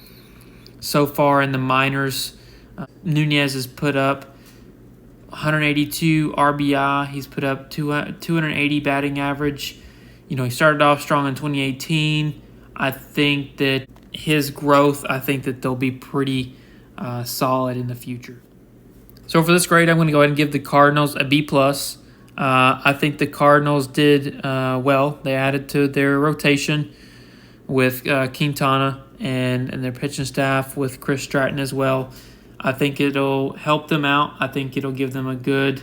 So far in the minors, Nunez has put up 182 RBI. He's put up 280 batting average. He started off strong in 2018. I think that his growth, I think that they'll be pretty solid in the future. So for this grade, I'm going to go ahead and give the Cardinals a B+. I think the Cardinals did well. They added to their rotation with Quintana and their pitching staff with Chris Stratton as well. I think it'll help them out. I think it'll give them a good,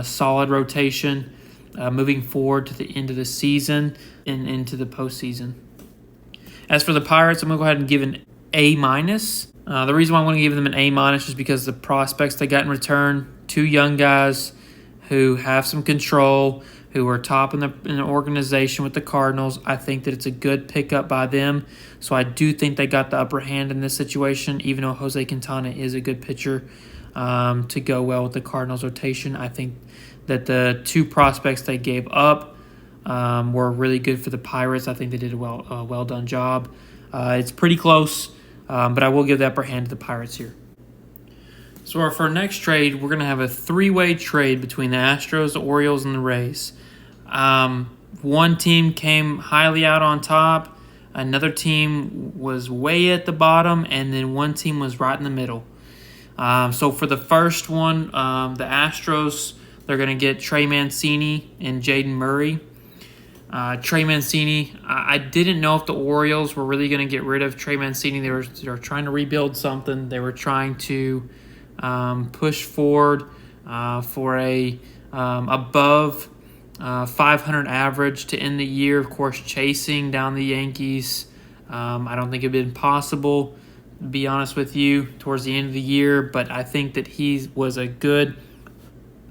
solid rotation moving forward to the end of the season and into the postseason. As for the Pirates, I'm going to go ahead and give an A-. The reason why I'm going to give them an A- is because the prospects they got in return, two young guys who have some control, who are top in the organization with the Cardinals. I think that it's a good pickup by them. So I do think they got the upper hand in this situation, even though Jose Quintana is a good pitcher to go well with the Cardinals rotation. I think that the two prospects they gave up were really good for the Pirates. I think they did a well done job. It's pretty close, but I will give the upper hand to the Pirates here. So for our next trade, we're going to have a three-way trade between the Astros, the Orioles, and the Rays. One team came highly out on top, another team was way at the bottom, and then one team was right in the middle. So for the first one, the Astros, they're going to get Trey Mancini and Jaden Murray. Trey Mancini, I didn't know if the Orioles were really going to get rid of Trey Mancini. They were trying to rebuild something. They were trying to push forward for a above 500 average to end the year, of course, chasing down the Yankees. I don't think it would have been possible, to be honest with you, towards the end of the year, but I think that he was a good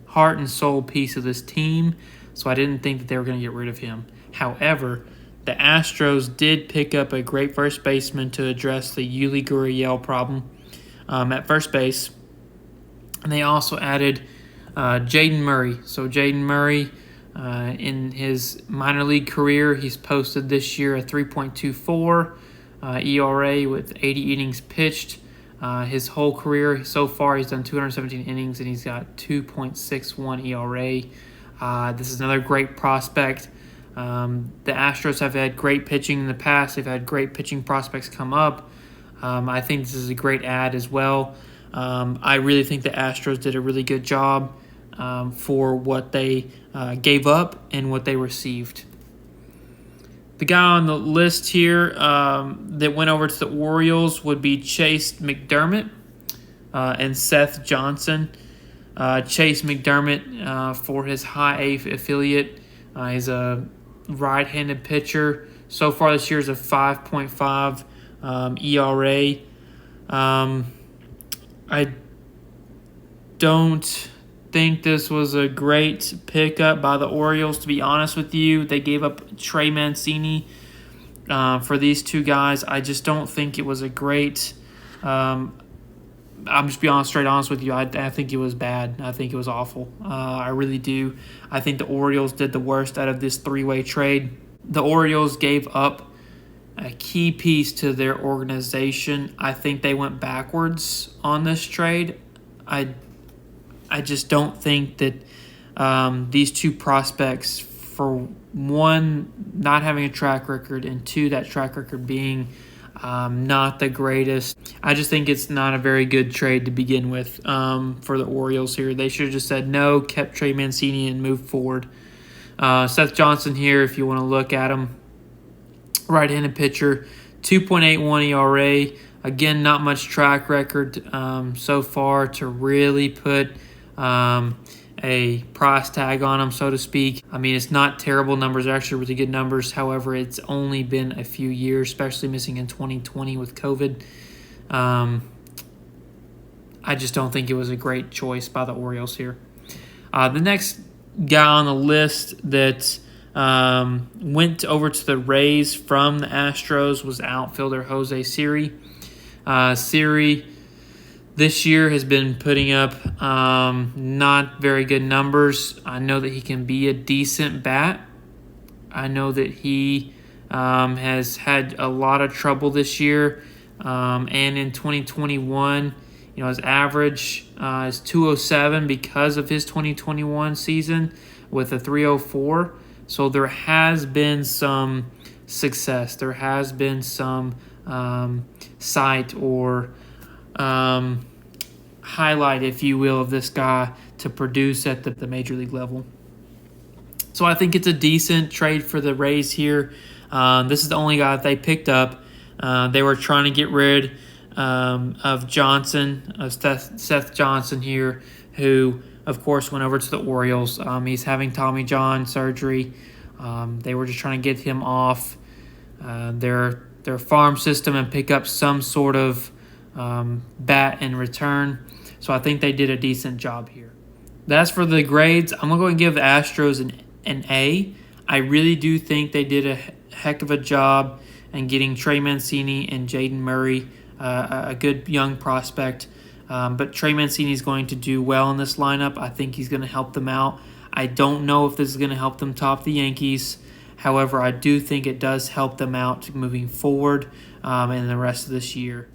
heart and soul piece of this team, so I didn't think that they were going to get rid of him. However, the Astros did pick up a great first baseman to address the Yuli Gurriel problem at first base, and they also added Jaden Murray. So Jaden Murray, in his minor league career, he's posted this year a 3.24 ERA with 80 innings pitched. His whole career so far, he's done 217 innings, and he's got 2.61 ERA. This is another great prospect. The Astros have had great pitching in the past. They've had great pitching prospects come up. I think this is a great add as well. I really think the Astros did a really good job for what they gave up and what they received. The guy on the list here that went over to the Orioles would be Chase McDermott and Seth Johnson. Chase McDermott for his high A affiliate. He's a right-handed pitcher. So far this year is a 5.5 ERA. I don't think this was a great pickup by the Orioles, to be honest with you. They gave up Trey Mancini for these two guys. I just don't think it was a great I'm just being straight honest with you. I think it was bad. I think it was awful. I really do. I think the Orioles did the worst out of this three-way trade. The Orioles gave up a key piece to their organization. I think they went backwards on this trade. I just don't think that these two prospects, for one, not having a track record, and two, that track record being not the greatest. I just think it's not a very good trade to begin with for the Orioles here. They should have just said no, kept Trey Mancini, and moved forward. Seth Johnson here, if you want to look at him, right-handed pitcher, 2.81 ERA. Again, not much track record so far to really put a price tag on him, so to speak. I mean, it's not terrible numbers. They're actually really good numbers. However, it's only been a few years, especially missing in 2020 with COVID. I just don't think it was a great choice by the Orioles here. The next guy on the list that went over to the Rays from the Astros was outfielder Jose Siri. Siri this year has been putting up not very good numbers. I know that he can be a decent bat. I know that he has had a lot of trouble this year. And in 2021, his average is 207 because of his 2021 season with a 304. So there has been some success. There has been some sight or highlight, if you will, of this guy to produce at the major league level. So I think it's a decent trade for the Rays here. This is the only guy that they picked up. They were trying to get rid of Johnson, of Seth Johnson here, who, of course, went over to the Orioles. He's having Tommy John surgery. They were just trying to get him off their farm system and pick up some sort of bat in return. So I think they did a decent job here. That's for the grades. I'm going to go and give the Astros an A. I really do think they did a heck of a job in getting Trey Mancini and Jaden Murray, a good young prospect. But Trey Mancini is going to do well in this lineup. I think he's going to help them out. I don't know if this is going to help them top the Yankees. However, I do think it does help them out moving forward in the rest of this year.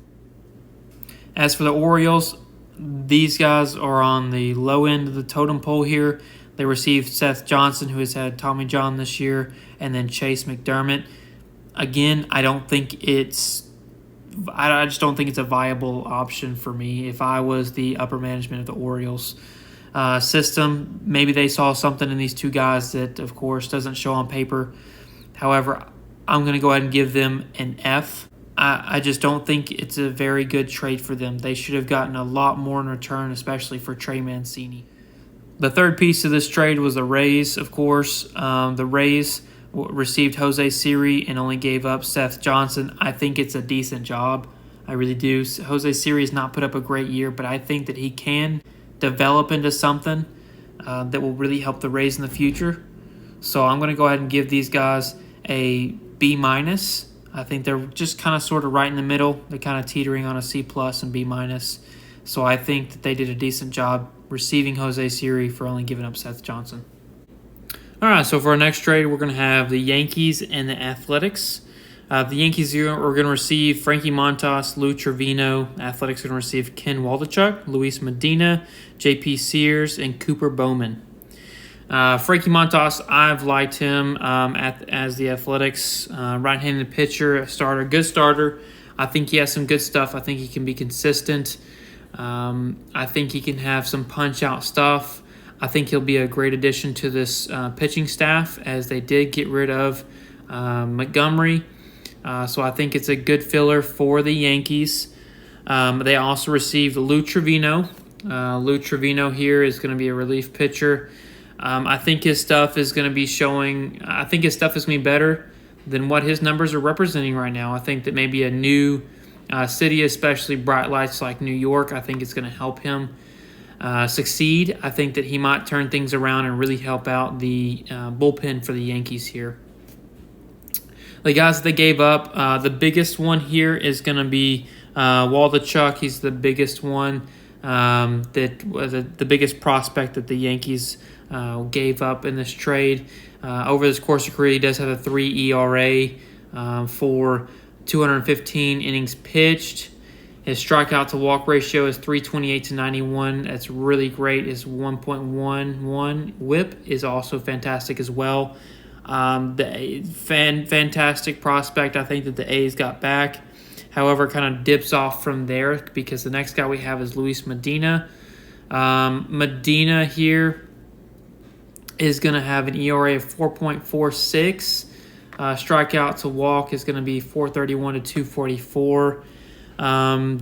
As for the Orioles, these guys are on the low end of the totem pole here. They received Seth Johnson, who has had Tommy John this year, and then Chase McDermott. Again, I just don't think it's a viable option for me. If I was the upper management of the Orioles system, maybe they saw something in these two guys that, of course, doesn't show on paper. However, I'm going to go ahead and give them an F. I just don't think it's a very good trade for them. They should have gotten a lot more in return, especially for Trey Mancini. The third piece of this trade was the Rays, of course. The Rays received Jose Siri and only gave up Seth Johnson. I think it's a decent job. I really do. Jose Siri has not put up a great year, but I think that he can develop into something that will really help the Rays in the future. So I'm going to go ahead and give these guys a B-. I think they're just kind of sort of right in the middle. They're kind of teetering on a C+ and B-. So I think that they did a decent job receiving Jose Siri for only giving up Seth Johnson. All right, so for our next trade, we're going to have the Yankees and the Athletics. The Yankees are going to receive Frankie Montas, Lou Trevino. Athletics are going to receive Ken Waldichuk, Luis Medina, J.P. Sears, and Cooper Bowman. Frankie Montas, I've liked him as the Athletics right-handed pitcher, good starter. I think he has some good stuff. I think he can be consistent. I think he can have some punch-out stuff. I think he'll be a great addition to this pitching staff, as they did get rid of Montgomery. So I think it's a good filler for the Yankees. They also received Lou Trevino, Lou Trevino here is going to be a relief pitcher. I think his stuff is going to be showing. I think his stuff is going to be better than what his numbers are representing right now. I think that maybe a new city, especially bright lights like New York, I think it's going to help him succeed. I think that he might turn things around and really help out the bullpen for the Yankees here. The guys that they gave up, the biggest one here is going to be Waldichuk. He's the biggest one. That was the biggest prospect that the Yankees gave up in this trade. Over this course of career, he does have a 3 ERA for 215 innings pitched. His strikeout to walk ratio is 328 to 91. That's really great. His 1.11 whip is also fantastic as well. Fantastic prospect. I think that the A's got back. However, kind of dips off from there because the next guy we have is Luis Medina. Medina here is going to have an ERA of 4.46. Strikeout to walk is going to be 431 to 244.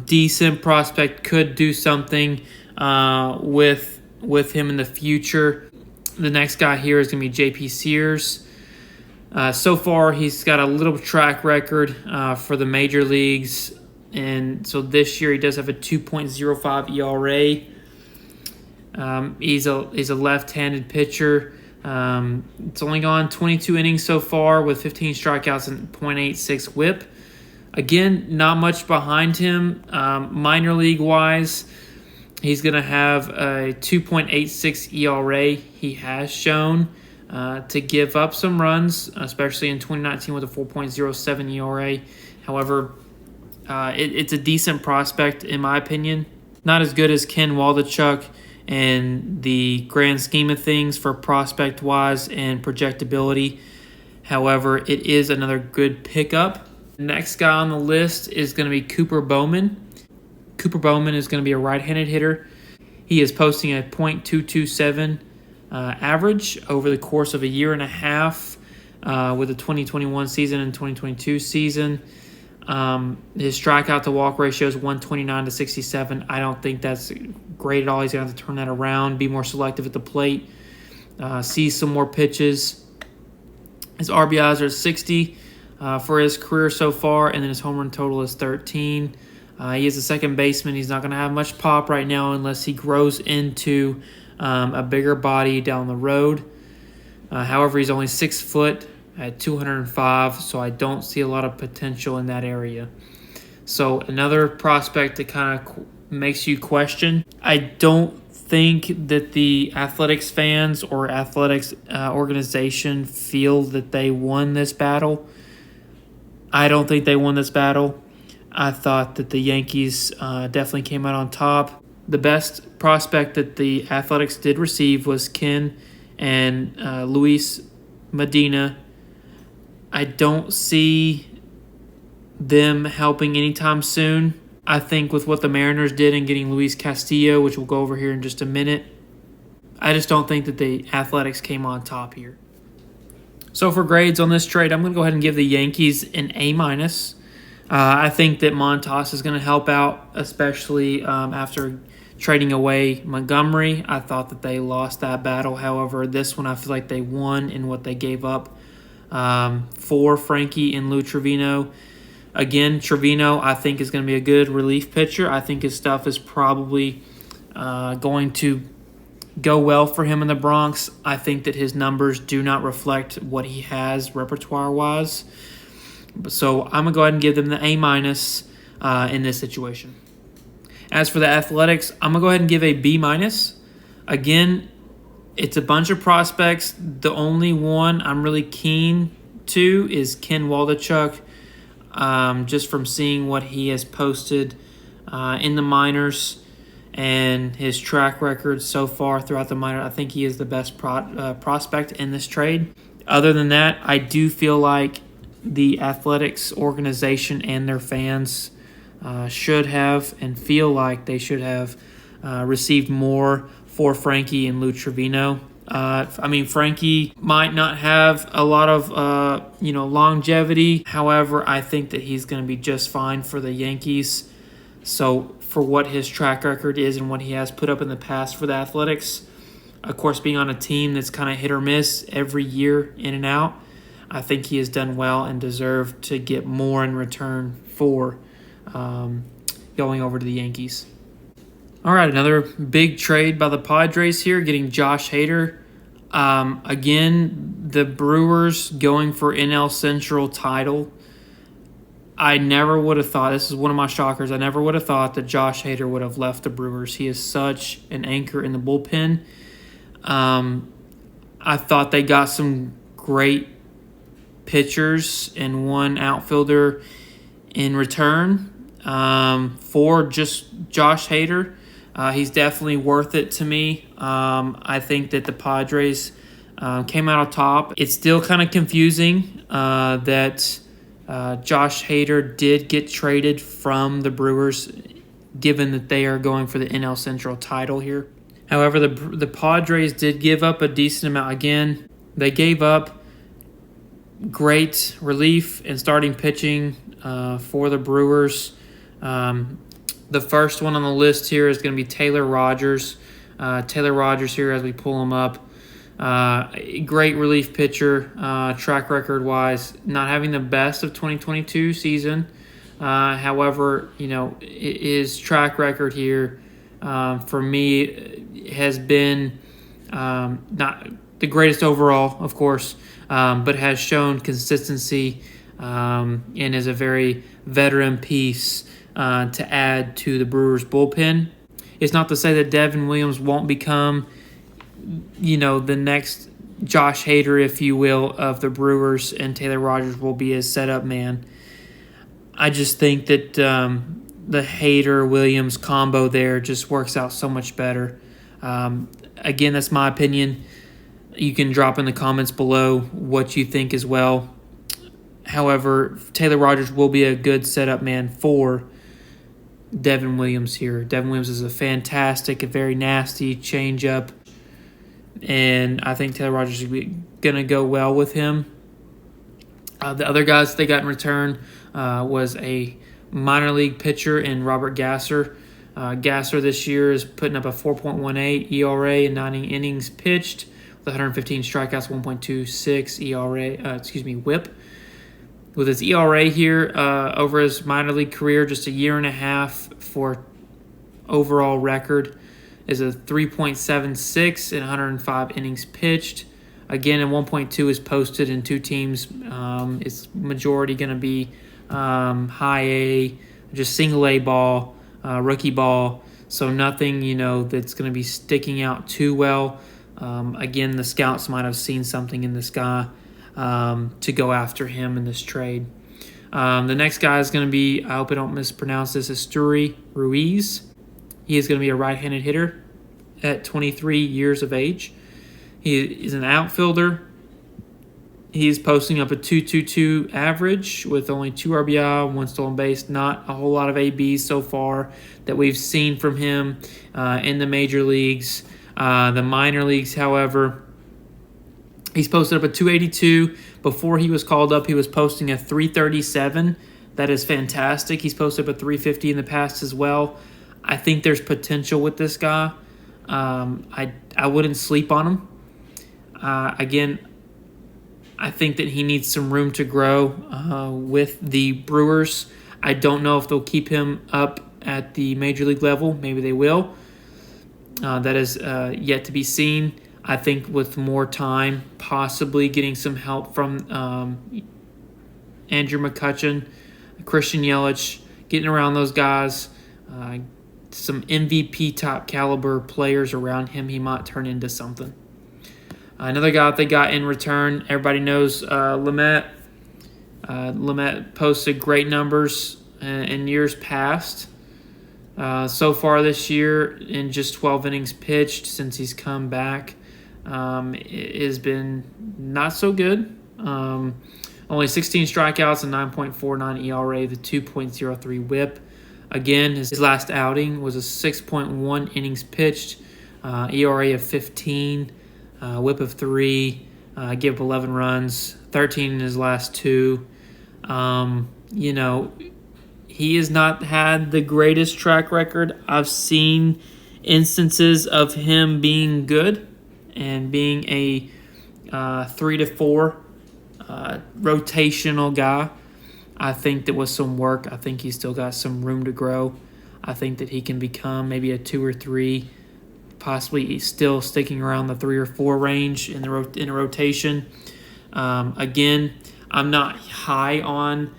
Decent prospect, could do something with him in the future. The next guy here is going to be JP Sears. So far, he's got a little track record for the major leagues, and so this year he does have a 2.05 ERA. He's a left-handed pitcher. It's only gone 22 innings so far with 15 strikeouts and 0.86 WHIP. Again, not much behind him. Minor league-wise, he's going to have a 2.86 ERA. He has shown to give up some runs, especially in 2019 with a 4.07 ERA. However, it's a decent prospect in my opinion. Not as good as Ken Waldichuk in the grand scheme of things for prospect-wise and projectability. However, it is another good pickup. The next guy on the list is going to be Cooper Bowman. Cooper Bowman is going to be a right-handed hitter. He is posting a .227 average over the course of a year and a half with the 2021 season and 2022 season. His strikeout to walk ratio is 129 to 67. I don't think that's great at all. He's going to have to turn that around, be more selective at the plate, see some more pitches. His RBIs are 60 for his career so far, and then his home run total is 13. He is a second baseman. He's not going to have much pop right now unless he grows into a bigger body down the road. However, he's only 6 foot at 205, so I don't see a lot of potential in that area. So another prospect that kind of makes you question. I don't think that the Athletics fans or Athletics organization feel that they won this battle. I don't think they won this battle. I thought that the Yankees definitely came out on top. The best prospect that the Athletics did receive was Ken and Luis Medina. I don't see them helping anytime soon. I think with what the Mariners did in getting Luis Castillo, which we'll go over here in just a minute, I just don't think that the Athletics came on top here. So for grades on this trade, I'm going to go ahead and give the Yankees an A-. I think that Montas is going to help out, especially after trading away Montgomery. I thought that they lost that battle. However, this one I feel like they won in what they gave up for Frankie and Lou Trevino. Again, Trevino I think is going to be a good relief pitcher. I think his stuff is probably going to go well for him in the Bronx. I think that his numbers do not reflect what he has repertoire-wise. So I'm going to go ahead and give them the A- in this situation. As for the Athletics, I'm going to go ahead and give a B-. Again, it's a bunch of prospects. The only one I'm really keen to is Ken Waldichuk, just from seeing what he has posted in the minors and his track record so far throughout the minor. I think he is the best prospect in this trade. Other than that, I do feel like the Athletics organization and their fans should have and feel like they should have received more for Frankie and Lou Trevino. Frankie might not have a lot of longevity. However, I think that he's going to be just fine for the Yankees. So for what his track record is and what he has put up in the past for the Athletics. Of course, being on a team that's kind of hit or miss every year in and out, I think he has done well and deserved to get more in return for going over to the Yankees. All right, another big trade by the Padres here, getting Josh Hader. Again, the Brewers going for NL Central title. I never would have thought, this is one of my shockers, I never would have thought that Josh Hader would have left the Brewers. He is such an anchor in the bullpen. I thought they got some great pitchers and one outfielder in return for just Josh Hader. He's definitely worth it to me. I think that the Padres came out on top. It's still kind of confusing that Josh Hader did get traded from the Brewers, given that they are going for the NL Central title here. However, the Padres did give up a decent amount. Again, they gave up great relief and starting pitching for the Brewers. The first one on the list here is going to be Taylor Rogers. Taylor Rogers here as we pull him up. Great relief pitcher, track record-wise, not having the best of 2022 season. However, his track record here for me has been not the greatest overall, of course, but has shown consistency and is a very veteran piece to add to the Brewers bullpen. It's not to say that Devin Williams won't become, the next Josh Hader, if you will, of the Brewers, and Taylor Rogers will be his setup man. I just think that the Hader-Williams combo there just works out so much better. Again, that's my opinion. You can drop in the comments below what you think as well. However, Taylor Rogers will be a good setup man for Devin Williams here. Devin Williams is a fantastic, a very nasty changeup, and I think Taylor Rogers is going to go well with him. The other guys they got in return was a minor league pitcher in Robert Gasser. Gasser this year is putting up a 4.18 ERA in 9 innings pitched with 115 strikeouts, 1.26 WHIP. With his ERA here over his minor league career, just a year and a half for overall record, is a 3.76 in 105 innings pitched. Again, and 1.2 is posted in 2 teams. It's majority going to be high A, just single A ball, rookie ball. So nothing, that's going to be sticking out too well. Again, the scouts might have seen something in this guy to go after him in this trade. The next guy is going to be, I hope I don't mispronounce this, Esteury Ruiz. He is going to be a right-handed hitter at 23 years of age. He is an outfielder. He's posting up a 2.22 average with only 2 RBI, 1 stolen base. Not a whole lot of ABs so far that we've seen from him in the major leagues. The minor leagues, however, he's posted up a 282. Before he was called up, he was posting a 337. That is fantastic. He's posted up a 350 in the past as well. I think there's potential with this guy. I wouldn't sleep on him. Again, I think that he needs some room to grow with the Brewers. I don't know if they'll keep him up at the major league level. Maybe they will. That is yet to be seen. I think with more time, possibly getting some help from Andrew McCutchen, Christian Yelich, getting around those guys, some MVP top caliber players around him, he might turn into something. Another guy that they got in return, everybody knows Lamet. Lamet posted great numbers in years past. So far this year, in just 12 innings pitched since he's come back, it has been not so good. Only 16 strikeouts and 9.49 ERA, the 2.03 WHIP. Again, his last outing was a 6.1 innings pitched, ERA of 15, WHIP of 3, gave up 11 runs, 13 in his last 2. he has not had the greatest track record. I've seen instances of him being good and being a 3 to 4 rotational guy. I think that with some work, I think he's still got some room to grow. I think that he can become maybe a 2 or 3, possibly still sticking around the 3 or 4 range in a rotation. Again, I'm not high on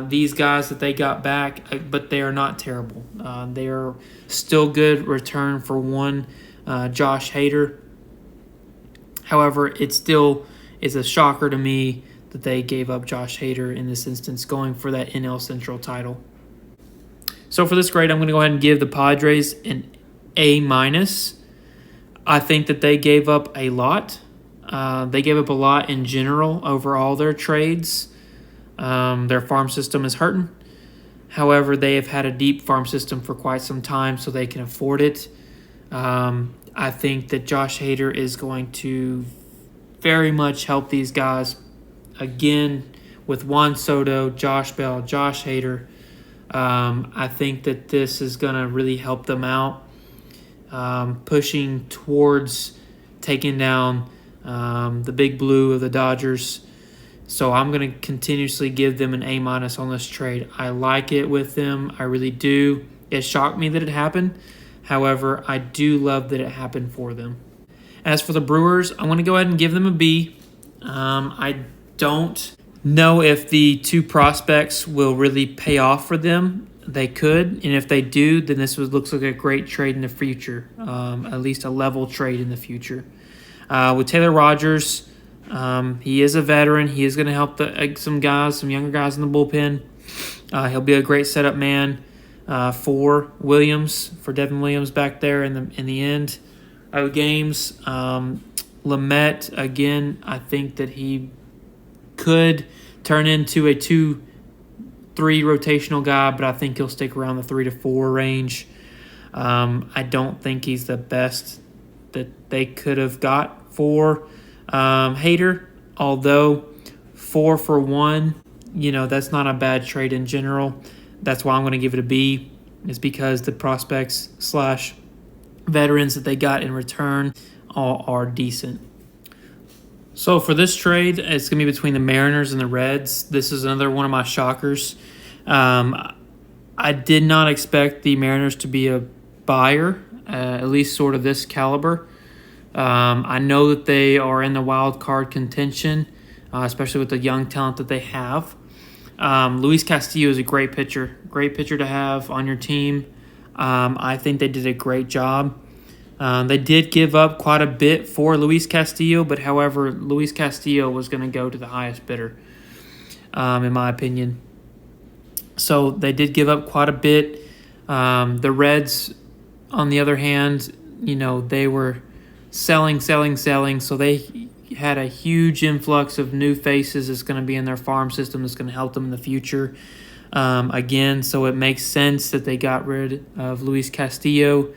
these guys that they got back, but they are not terrible. They are still good return for one, Josh Hader. However, it still is a shocker to me that they gave up Josh Hader in this instance, going for that NL Central title. So for this grade, I'm going to go ahead and give the Padres an A-. I think that they gave up a lot. They gave up a lot in general over all their trades. Their farm system is hurting. However, they have had a deep farm system for quite some time, so they can afford it. I think that Josh Hader is going to very much help these guys. Again, with Juan Soto, Josh Bell, Josh Hader, I think that this is going to really help them out, pushing towards taking down the big blue of the Dodgers. So I'm going to continuously give them an A- on this trade. I like it with them. I really do. It shocked me that it happened. However, I do love that it happened for them. As for the Brewers, I'm going to go ahead and give them a B. I don't know if the 2 prospects will really pay off for them. They could, and if they do, then looks like a great trade in the future, at least a level trade in the future. With Taylor Rogers, he is a veteran. He is going to help some younger guys in the bullpen. He'll be a great setup man for Devin Williams back there in the end of games. Lamet, again, I think that he could turn into a 2-3 rotational guy, but I think he'll stick around the 3 to 4 range. I don't think he's the best that they could have got for Hader, although 4 for 1, that's not a bad trade in general. That's why I'm going to give it a B, is because the prospects / veterans that they got in return all are decent. So for this trade, it's going to be between the Mariners and the Reds. This is another one of my shockers. I did not expect the Mariners to be a buyer, at least sort of this caliber. I know that they are in the wild card contention, especially with the young talent that they have. Luis Castillo is a great pitcher to have on your team. I think they did a great job. They did give up quite a bit for Luis Castillo, but however, Luis Castillo was going to go to the highest bidder, in my opinion. So they did give up quite a bit. The Reds, on the other hand, they were selling, so they had a huge influx of new faces that's going to be in their farm system that's going to help them in the future. Again, so it makes sense that they got rid of Luis Castillo.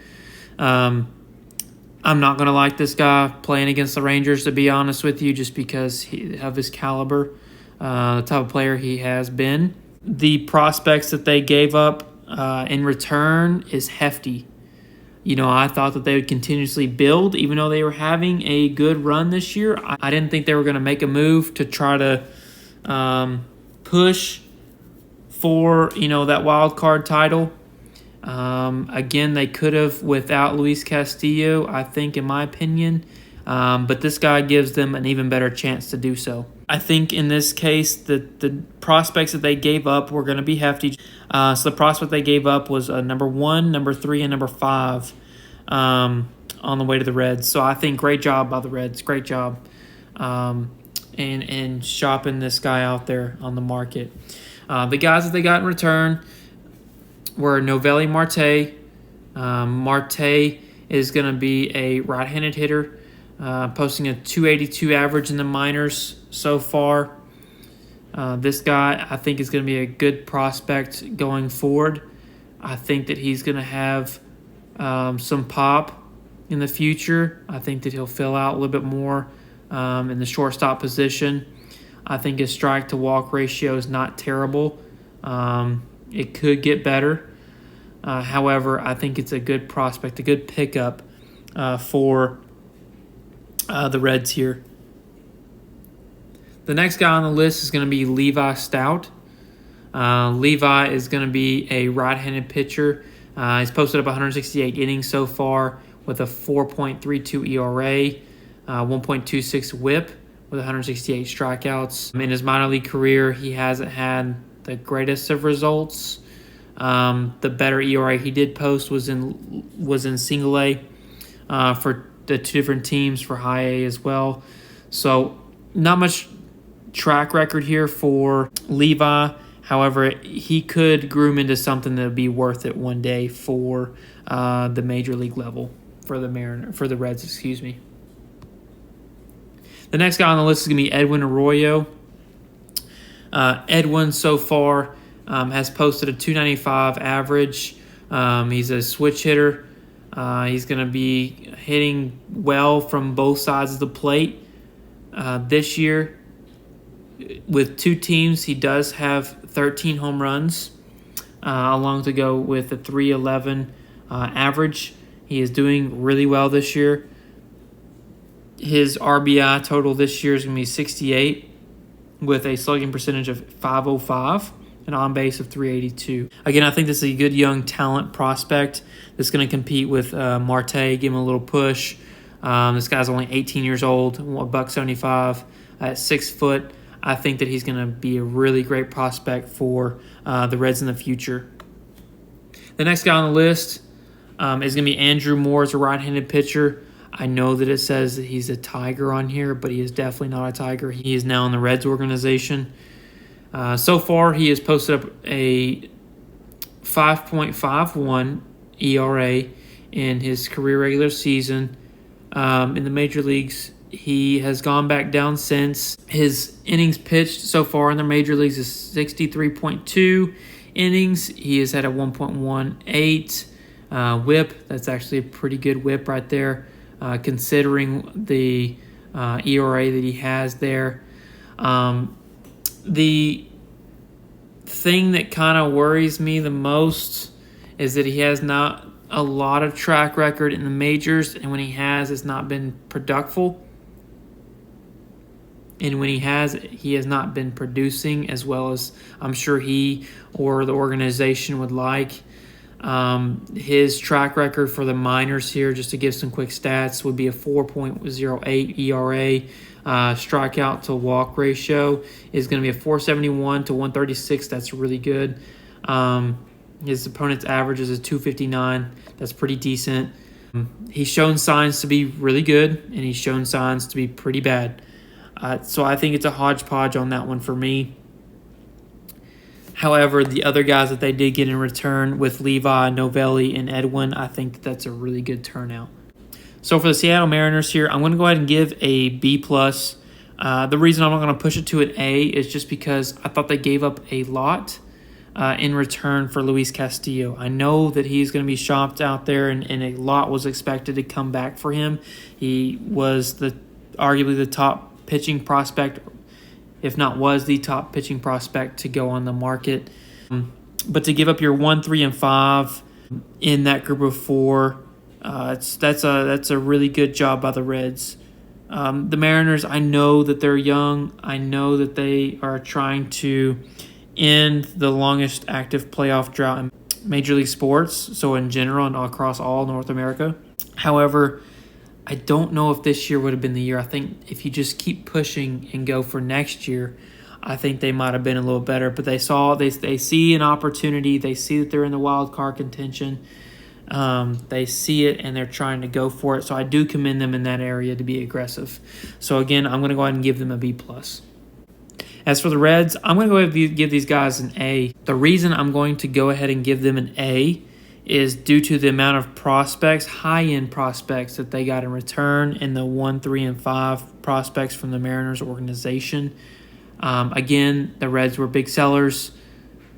I'm not going to like this guy playing against the Rangers, to be honest with you, just because of his caliber, the type of player he has been. The prospects that they gave up in return is hefty. I thought that they would continuously build, even though they were having a good run this year. I didn't think they were going to make a move to try to push for, that wild card title. Again, they could have without Luis Castillo, I think, in my opinion. But this guy gives them an even better chance to do so. I think in this case, the prospects that they gave up were going to be hefty. So the prospect they gave up was number 1, number 3, and number 5 on the way to the Reds. So I think great job by the Reds. Great job in shopping this guy out there on the market. The guys that they got in return were Noelvi Marte. Marte is going to be a right-handed hitter, posting a .282 average in the minors so far. This guy, I think, is going to be a good prospect going forward. I think that he's going to have some pop in the future. I think that he'll fill out a little bit more in the shortstop position. I think his strike-to-walk ratio is not terrible. It could get better. However, I think it's a good prospect, a good pickup for the Reds here. The next guy on the list is going to be Levi Stout. Levi is going to be a right-handed pitcher. He's posted up 168 innings so far with a 4.32 ERA, 1.26 WHIP with 168 strikeouts. In his minor league career, he hasn't had the greatest of results. The better ERA he did post was in single A for the two different teams, for high A as well. So not much track record here for Levi. However, he could groom into something that would be worth it one day for the major league level for the Reds. Excuse me. The next guy on the list is going to be Edwin Arroyo. Edwin so far has posted a 295 average. He's a switch hitter. He's going to be hitting well from both sides of the plate this year. With two teams, he does have 13 home runs, along to go with a 311 average. He is doing really well this year. His RBI total this year is going to be 68 with a slugging percentage of .505, an on-base of 382. Again, I think this is a good young talent prospect that's going to compete with Marte, give him a little push. This guy's only 18 years old, $175 at 6 foot. I think that he's going to be a really great prospect for the Reds in the future. The next guy on the list is going to be Andrew Moore, as a right-handed pitcher. I know that it says that he's a Tiger on here, but he is definitely not a Tiger. He is now in the Reds organization. So far, he has posted up a 5.51 ERA in his career regular season. In the major leagues, he has gone back down since. His innings pitched so far in the major leagues is 63.2 innings. He has had a 1.18 whip. That's actually a pretty good whip right there, considering the ERA that he has there. The thing that kind of worries me the most is that he has not a lot of track record in the majors, and when he has, it's not been productive. And when he has not been producing as well as I'm sure he or the organization would like. His track record for the minors here, just to give some quick stats, would be a 4.08 ERA. Strikeout to walk ratio is going to be a 471 to 136. That's really good. His opponent's average is a 259. That's pretty decent. He's shown signs to be really good, and he's shown signs to be pretty bad. So I think it's a hodgepodge on that one for me. However, the other guys that they did get in return with Levi, Novelli, and Edwin, I think that's a really good turnout. So for the Seattle Mariners here, I'm going to go ahead and give a B+. The reason I'm not going to push it to an A is just because I thought they gave up a lot in return for Luis Castillo. I know that he's going to be shopped out there, and a lot was expected to come back for him. He was arguably the top pitching prospect, if not was the top pitching prospect to go on the market. But to give up your 1, 3, and 5 in that group of 4, that's a really good job by the Reds. The Mariners, I know that they're young. I know that they are trying to end the longest active playoff drought in Major League Sports, so in general and across all North America. However, I don't know if this year would have been the year. I think if you just keep pushing and go for next year, I think they might have been a little better. But they see an opportunity. They see that they're in the wild card contention. They see it, and they're trying to go for it. So I do commend them in that area to be aggressive. So, again, I'm going to go ahead and give them a B+. As for the Reds, I'm going to go ahead and give these guys an A. The reason I'm going to go ahead and give them an A is due to the amount of prospects, high-end prospects that they got in return, and the 1, 3, and 5 prospects from the Mariners organization. Again, the Reds were big sellers,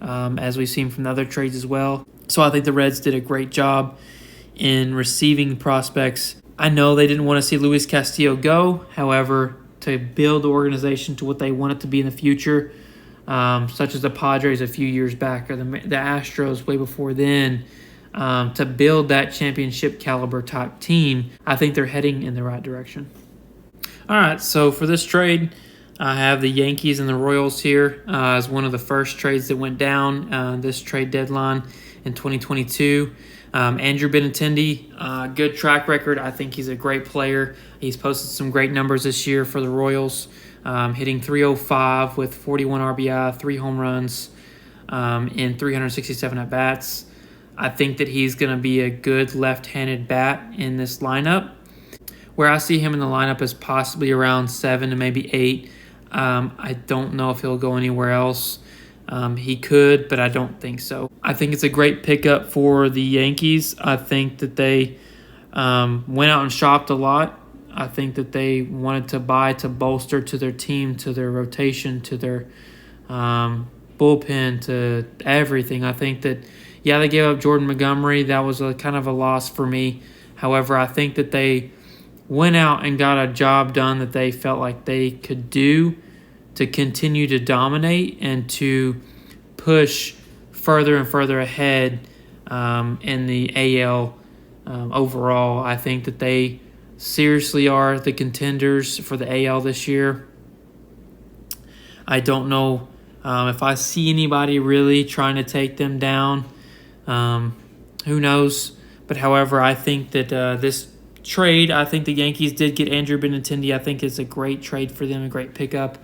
as we've seen from the other trades as well. So I think the Reds did a great job in receiving prospects. I know they didn't want to see Luis Castillo go. However, to build the organization to what they want it to be in the future, such as the Padres a few years back or the Astros way before then, to build that championship caliber type team, I think they're heading in the right direction. All right, so for this trade, I have the Yankees and the Royals here as one of the first trades that went down this trade deadline in 2022. Andrew Benintendi, good track record. I think he's a great player. He's posted some great numbers this year for the Royals, hitting .305 with 41 RBI, 3 home runs, in 367 at-bats. I think that he's going to be a good left-handed bat in this lineup. Where I see him in the lineup is possibly around 7 to maybe 8. I don't know if he'll go anywhere else. He could, but I don't think so. I think it's a great pickup for the Yankees. I think that they went out and shopped a lot. I think that they wanted to buy to bolster to their team, to their rotation, to their bullpen, to everything. I think that, yeah, they gave up Jordan Montgomery. That was a kind of a loss for me. However, I think that they went out and got a job done that they felt like they could do to continue to dominate and to push further and further ahead in the AL overall. I think that they seriously are the contenders for the AL this year. I don't know if I see anybody really trying to take them down. Who knows? But however, I think that this trade, I think the Yankees did get Andrew Benintendi. I think it's a great trade for them, a great pickup.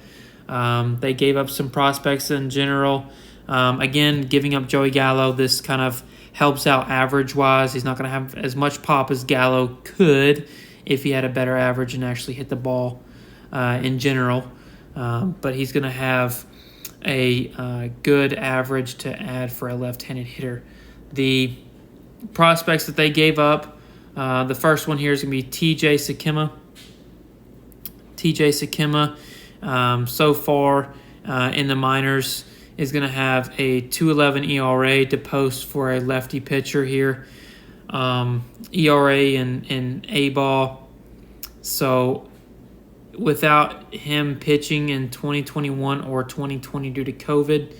They gave up some prospects in general. Again, giving up Joey Gallo, this kind of helps out average-wise. He's not going to have as much pop as Gallo could if he had a better average and actually hit the ball in general. But he's going to have a good average to add for a left-handed hitter. The prospects that they gave up, the first one here is going to be TJ Sekema. TJ Sekema, so far in the minors, is going to have a 2.11 ERA to post for a lefty pitcher here. ERA in A-ball. So without him pitching in 2021 or 2020 due to COVID,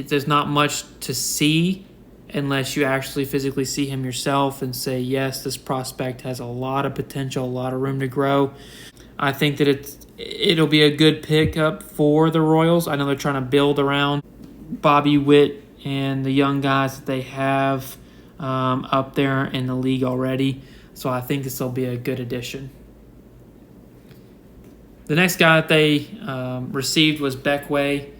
there's not much to see unless you actually physically see him yourself and say, yes, this prospect has a lot of potential, a lot of room to grow. I think that it'll be a good pickup for the Royals. I know they're trying to build around Bobby Witt and the young guys that they have up there in the league already. So I think this will be a good addition. The next guy that they received was Beckway.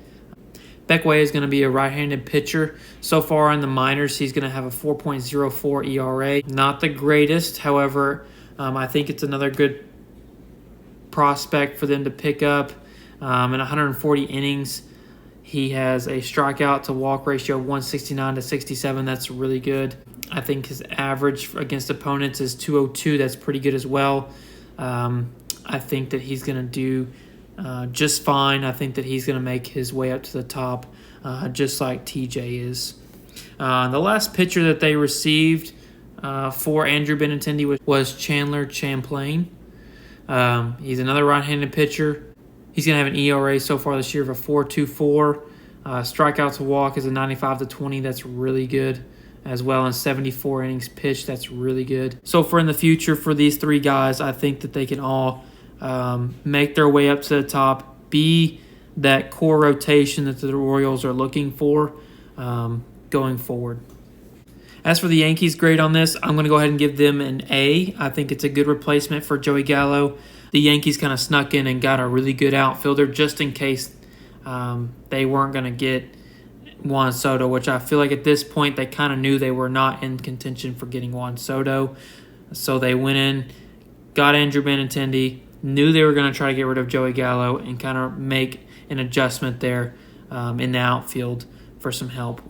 Beckway is going to be a right-handed pitcher. So far in the minors, he's going to have a 4.04 ERA. Not the greatest. However, I think it's another good prospect for them to pick up. In 140 innings, he has a strikeout to walk ratio of 169 to 67. That's really good. I think his average against opponents is 202. That's pretty good as well. I think that he's going to do just fine. I think that he's going to make his way up to the top, just like TJ is. The last pitcher that they received for Andrew Benintendi was Chandler Champlain. He's another right-handed pitcher. He's going to have an ERA so far this year of a 4.24. Strikeout to walk is a 95 to 20. That's really good as well. And 74 innings pitched. That's really good. So for in the future for these three guys, I think that they can all make their way up to the top, be that core rotation that the Orioles are looking for going forward. As for the Yankees' grade on this, I'm going to go ahead and give them an A. I think it's a good replacement for Joey Gallo. The Yankees kind of snuck in and got a really good outfielder just in case they weren't going to get Juan Soto, which I feel like at this point they kind of knew they were not in contention for getting Juan Soto. So they went in, got Andrew Benintendi, knew they were going to try to get rid of Joey Gallo and kind of make an adjustment there in the outfield for some help.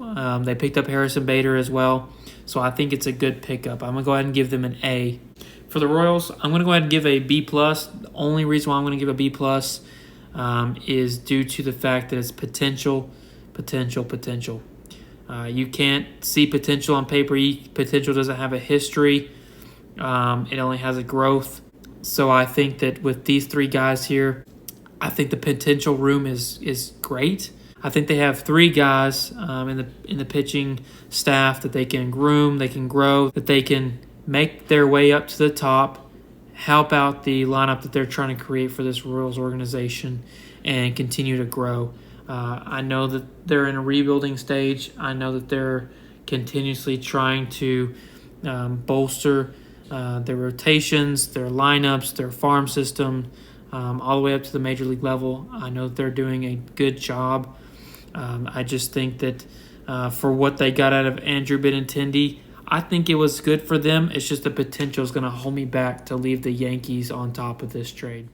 They picked up Harrison Bader as well, so I think it's a good pickup. I'm going to go ahead and give them an A. For the Royals, I'm going to go ahead and give a B+. The only reason why I'm going to give a B+ is due to the fact that it's potential. You can't see potential on paper. Potential doesn't have a history. It only has a growth. So I think that with these three guys here, I think the potential room is great. I think they have three guys in the pitching staff that they can groom, they can grow, that they can make their way up to the top, help out the lineup that they're trying to create for this Royals organization, and continue to grow. I know that they're in a rebuilding stage. I know that they're continuously trying to bolster their rotations, their lineups, their farm system, all the way up to the major league level. I know that they're doing a good job. I just think that for what they got out of Andrew Benintendi, I think it was good for them. It's just the potential is going to hold me back to leave the Yankees on top of this trade.